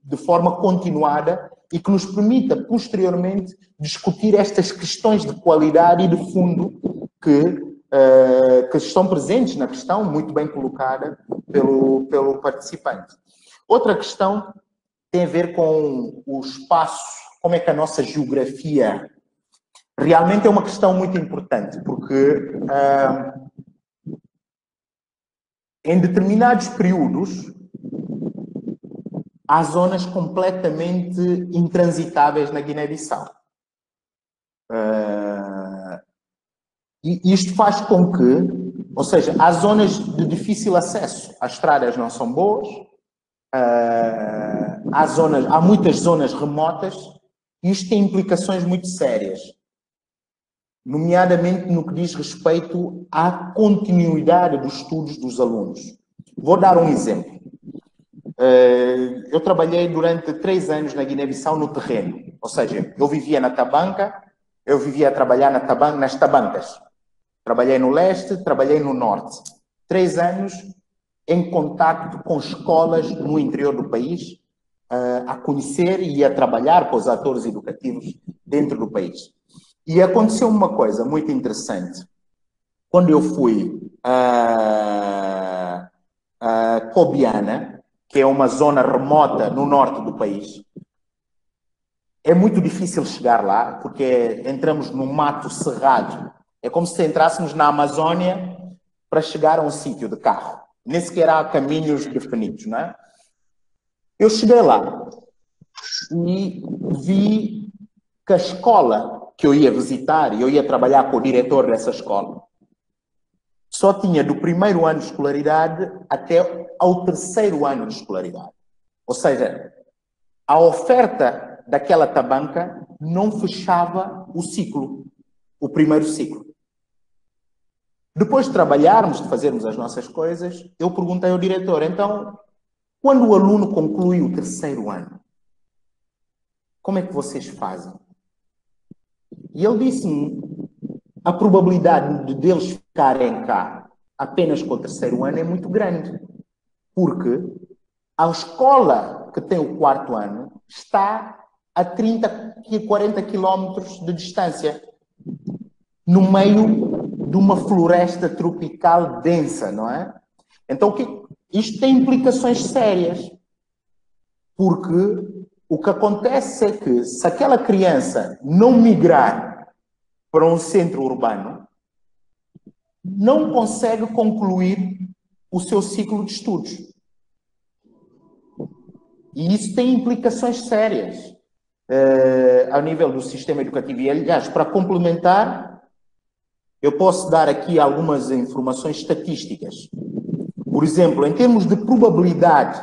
de forma continuada e que nos permita, posteriormente, discutir estas questões de qualidade e de fundo que estão presentes na questão, muito bem colocada pelo participante. Outra questão tem a ver com o espaço, como é que a nossa geografia realmente é uma questão muito importante, porque em determinados períodos há zonas completamente intransitáveis na Guiné-Bissau. E isto faz com que, ou seja, há zonas de difícil acesso, as estradas não são boas, há muitas zonas remotas e isto tem implicações muito sérias, nomeadamente no que diz respeito à continuidade dos estudos dos alunos. Vou dar um exemplo. Eu trabalhei durante 3 anos na Guiné-Bissau no terreno, ou seja, eu vivia na Tabanca, eu vivia a trabalhar nas tabancas. Trabalhei no leste, trabalhei no norte. 3 anos em contacto com escolas no interior do país, a conhecer e a trabalhar com os atores educativos dentro do país. E aconteceu uma coisa muito interessante. Quando eu fui a Cobiana, que é uma zona remota no norte do país, é muito difícil chegar lá, porque entramos num mato cerrado. É como se entrássemos na Amazónia para chegar a um sítio de carro. Nem sequer há caminhos definidos, não é? Eu cheguei lá e vi que a escola que eu ia visitar, e eu ia trabalhar com o diretor dessa escola, só tinha do primeiro ano de escolaridade até ao 3º ano de escolaridade. Ou seja, a oferta daquela tabanca não fechava o ciclo, o primeiro ciclo. Depois de trabalharmos, de fazermos as nossas coisas, eu perguntei ao diretor, então, quando o aluno conclui o 3º ano, como é que vocês fazem? E ele disse-me, a probabilidade deles ficarem cá apenas com o 3º ano é muito grande, porque a escola que tem o 4º ano está a 30 e 40 quilómetros de distância, no meio de uma floresta tropical densa, não é? Então, isto tem implicações sérias, porque o que acontece é que se aquela criança não migrar para um centro urbano, não consegue concluir o seu ciclo de estudos. E isso tem implicações sérias ao nível do sistema educativo. E, aliás, para complementar, eu posso dar aqui algumas informações estatísticas. Por exemplo, em termos de probabilidade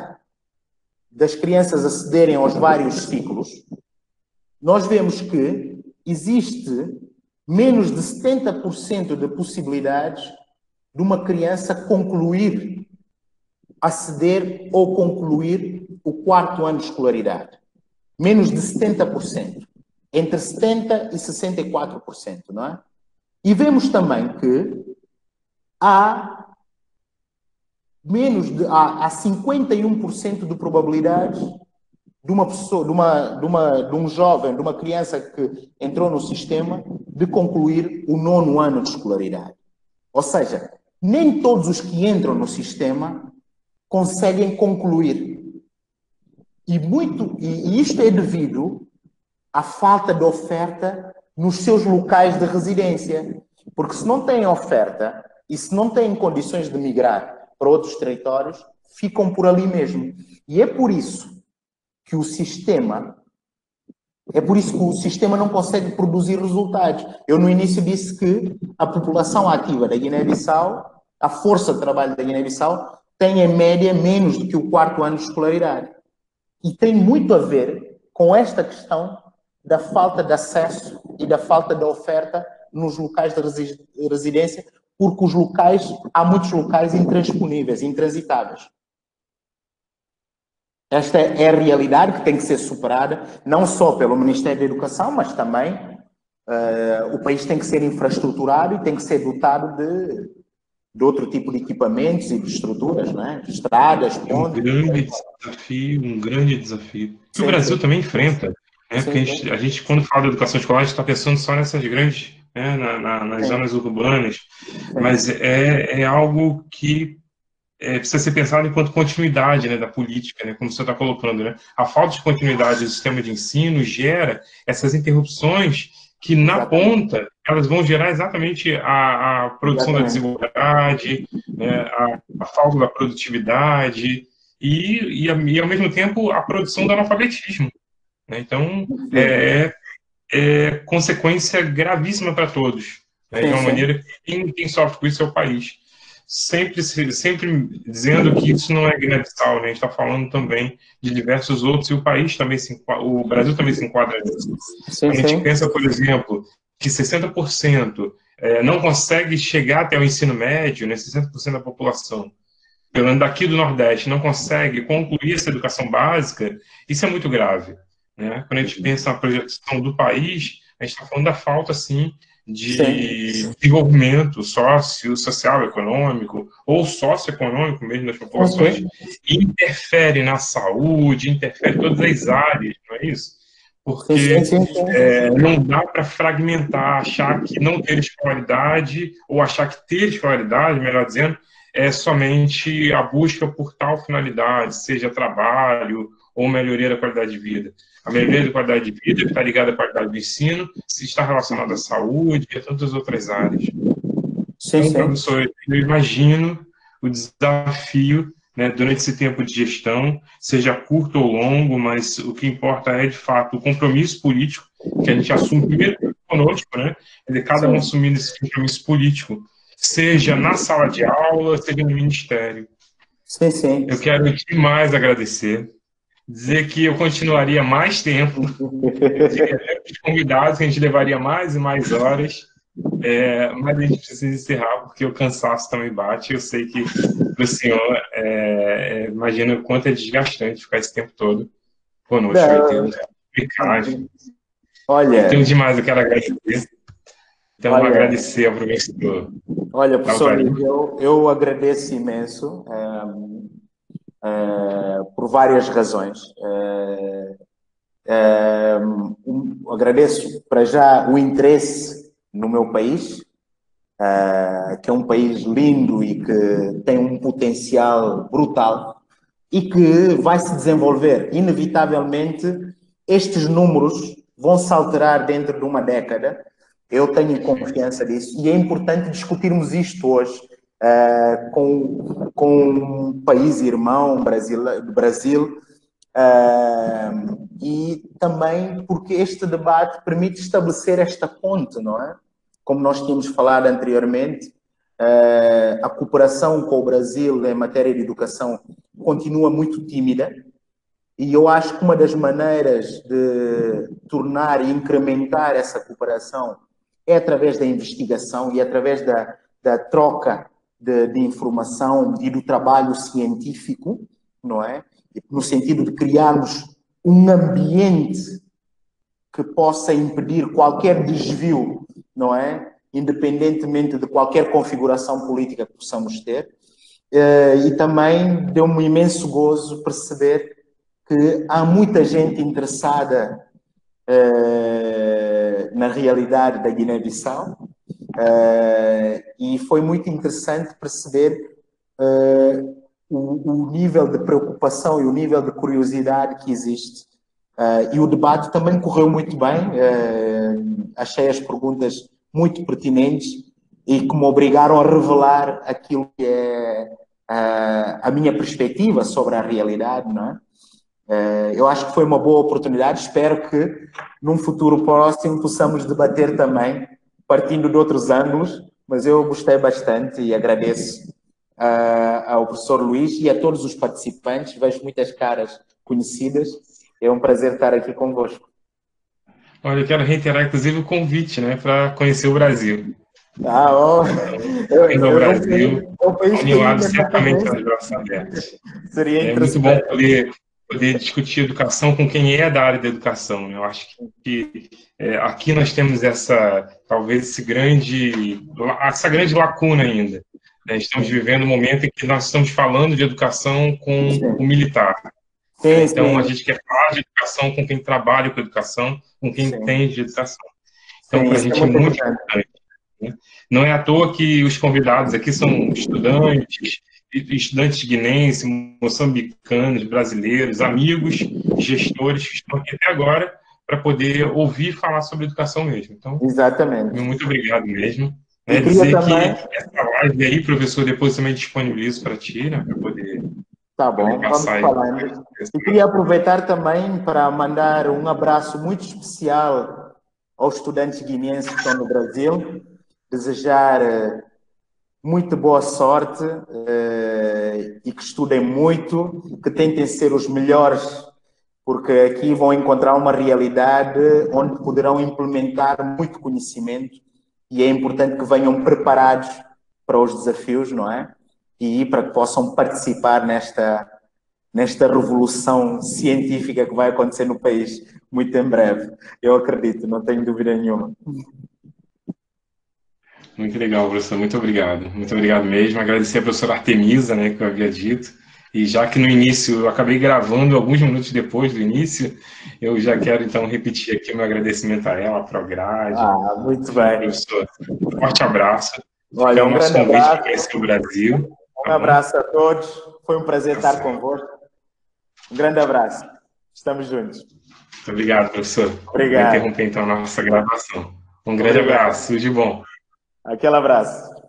das crianças acederem aos vários ciclos, nós vemos que existe menos de 70% de possibilidades de uma criança concluir, aceder ou concluir o 4º ano de escolaridade. Menos de 70%. Entre 70% e 64%, não é? E vemos também que há 51% de probabilidades de uma pessoa, de um jovem, de uma criança que entrou no sistema, de concluir o 9º ano de escolaridade. Ou seja, nem todos os que entram no sistema conseguem concluir. E isto é devido à falta de oferta nos seus locais de residência. Porque se não têm oferta e se não têm condições de migrar para outros territórios, ficam por ali mesmo. E é por isso que o sistema não consegue produzir resultados. Eu no início disse que a população ativa da Guiné-Bissau, a força de trabalho da Guiné-Bissau, tem em média menos do que o 4º ano de escolaridade. E tem muito a ver com esta questão da falta de acesso e da falta de oferta nos locais de residência, porque há muitos locais intransponíveis, intransitáveis. Esta é a realidade que tem que ser superada, não só pelo Ministério da Educação, mas também o país tem que ser infraestruturado e tem que ser dotado de outro tipo de equipamentos e de estruturas, não é? Estradas, pontes. Um grande desafio. Que o Brasil também enfrenta, né? Porque a gente, quando fala de educação escolar, a gente está pensando só nessas grandes, né? nas zonas urbanas, mas é algo que precisa ser pensado enquanto continuidade, né, da política, né, como você está colocando, né? A falta de continuidade do sistema de ensino gera essas interrupções que, na ponta, elas vão gerar exatamente a produção da desigualdade, né, a falta da produtividade e, ao mesmo tempo, a produção do analfabetismo, né? Então, é consequência gravíssima para todos, né, de uma maneira que quem sofre com isso é o país. Sempre dizendo que isso não é Guiné-Bissau, né? A gente está falando também de diversos outros, e o país também o Brasil também se enquadra nisso. A gente pensa, por exemplo, que 60% não consegue chegar até o ensino médio, né? 60% da população, pelo menos daqui do Nordeste, não consegue concluir essa educação básica. Isso é muito grave, né? Quando a gente pensa na projeção do país, a gente está falando da falta, sim, de desenvolvimento social, econômico, ou socioeconômico mesmo das populações, interfere na saúde, interfere em todas as áreas, não é isso? Porque não dá para fragmentar, achar que não ter escolaridade, ou achar que ter escolaridade, melhor dizendo, é somente a busca por tal finalidade, seja trabalho ou melhoria da qualidade de vida. A melhoria da qualidade de vida, que está ligada à qualidade do ensino, se está relacionada à saúde e a tantas outras áreas. Então, professor, eu imagino o desafio, né, durante esse tempo de gestão, seja curto ou longo, mas o que importa é, de fato, o compromisso político que a gente assume primeiro conosco, né, de cada um assumindo esse compromisso político, seja na sala de aula, seja no ministério. Eu quero demais agradecer, dizer que eu continuaria mais tempo, os convidados, que a gente levaria mais e mais horas, mas a gente precisa encerrar, porque o cansaço também bate. Eu sei que para o senhor, imagina o quanto é desgastante ficar esse tempo todo conosco. Olha, tenho demais, eu quero agradecer. Então, agradecer ao professor. Olha, professor, eu agradeço imenso. Por várias razões. Agradeço para já o interesse no meu país, que é um país lindo e que tem um potencial brutal e que vai se desenvolver. Inevitavelmente, estes números vão se alterar dentro de uma década. Eu tenho confiança disso e é importante discutirmos isto hoje. Com um país irmão, Brasil, E também porque este debate permite estabelecer esta ponte, não é? Como nós tínhamos falado anteriormente, a cooperação com o Brasil em matéria de educação continua muito tímida, e eu acho que uma das maneiras de tornar e incrementar essa cooperação é através da investigação e através da troca de informação e do trabalho científico, não é? No sentido de criarmos um ambiente que possa impedir qualquer desvio, não é? Independentemente de qualquer configuração política que possamos ter. E também deu-me um imenso gozo perceber que há muita gente interessada na realidade da Guiné-Bissau, e foi muito interessante perceber o nível de preocupação e o nível de curiosidade que existe. E o debate também correu muito bem, achei as perguntas muito pertinentes e que me obrigaram a revelar aquilo que é a minha perspectiva sobre a realidade, não é? Eu acho que foi uma boa oportunidade, espero que num futuro próximo possamos debater também, partindo de outros ângulos, mas eu gostei bastante e agradeço ao professor Luís e a todos os participantes, vejo muitas caras conhecidas, é um prazer estar aqui convosco. Olha, eu quero reiterar, inclusive, o convite, né, para conhecer o Brasil. Eu Indo ao Brasil, é um país ao que meu lado, ainda não certamente conheço. os braços abertos. Seria É muito interessante. bom poder discutir educação com quem é da área da educação. Eu acho que aqui nós temos talvez essa grande lacuna ainda. Né? Estamos vivendo um momento em que nós estamos falando de educação com o militar. Sim, Então, a sim, gente quer falar de educação com quem trabalha com educação, com quem sim, entende de educação. Então, sim, para a isso é gente é muito muito importante. importante. Né? Não é à toa que os convidados aqui são estudantes guineenses, moçambicanos, brasileiros, amigos, gestores que estão aqui até agora para poder ouvir falar sobre educação mesmo. Então, Exatamente. muito obrigado mesmo. E queria Dizer também, que essa live aí, professor, depois também disponibilizo para ti, né, para poder tá bom, vamos passar aí. falando. E queria aproveitar também para mandar um abraço muito especial aos estudantes guineenses que estão no Brasil, desejar muito boa sorte e que estudem muito, que tentem ser os melhores, porque aqui vão encontrar uma realidade onde poderão implementar muito conhecimento e é importante que venham preparados para os desafios, não é? E para que possam participar nesta revolução científica que vai acontecer no país muito em breve. Eu acredito, não tenho dúvida nenhuma. Muito legal, professor. Muito obrigado. Muito obrigado mesmo. Agradecer a professora Artemisa, né, que eu havia dito. E já que no início eu acabei gravando alguns minutos depois do início, eu já quero então repetir aqui o meu agradecimento a ela, a Prograde. Muito bem. Professor, um forte abraço. Olha, É o um nosso grande convite para abraço. conhecer o Brasil. Um abraço a todos. Foi um prazer estar convosco. Um grande abraço. Estamos juntos. Muito obrigado, professor. Obrigado. Vou interromper então a nossa gravação. Um grande abraço. Tudo de bom. Aquele abraço.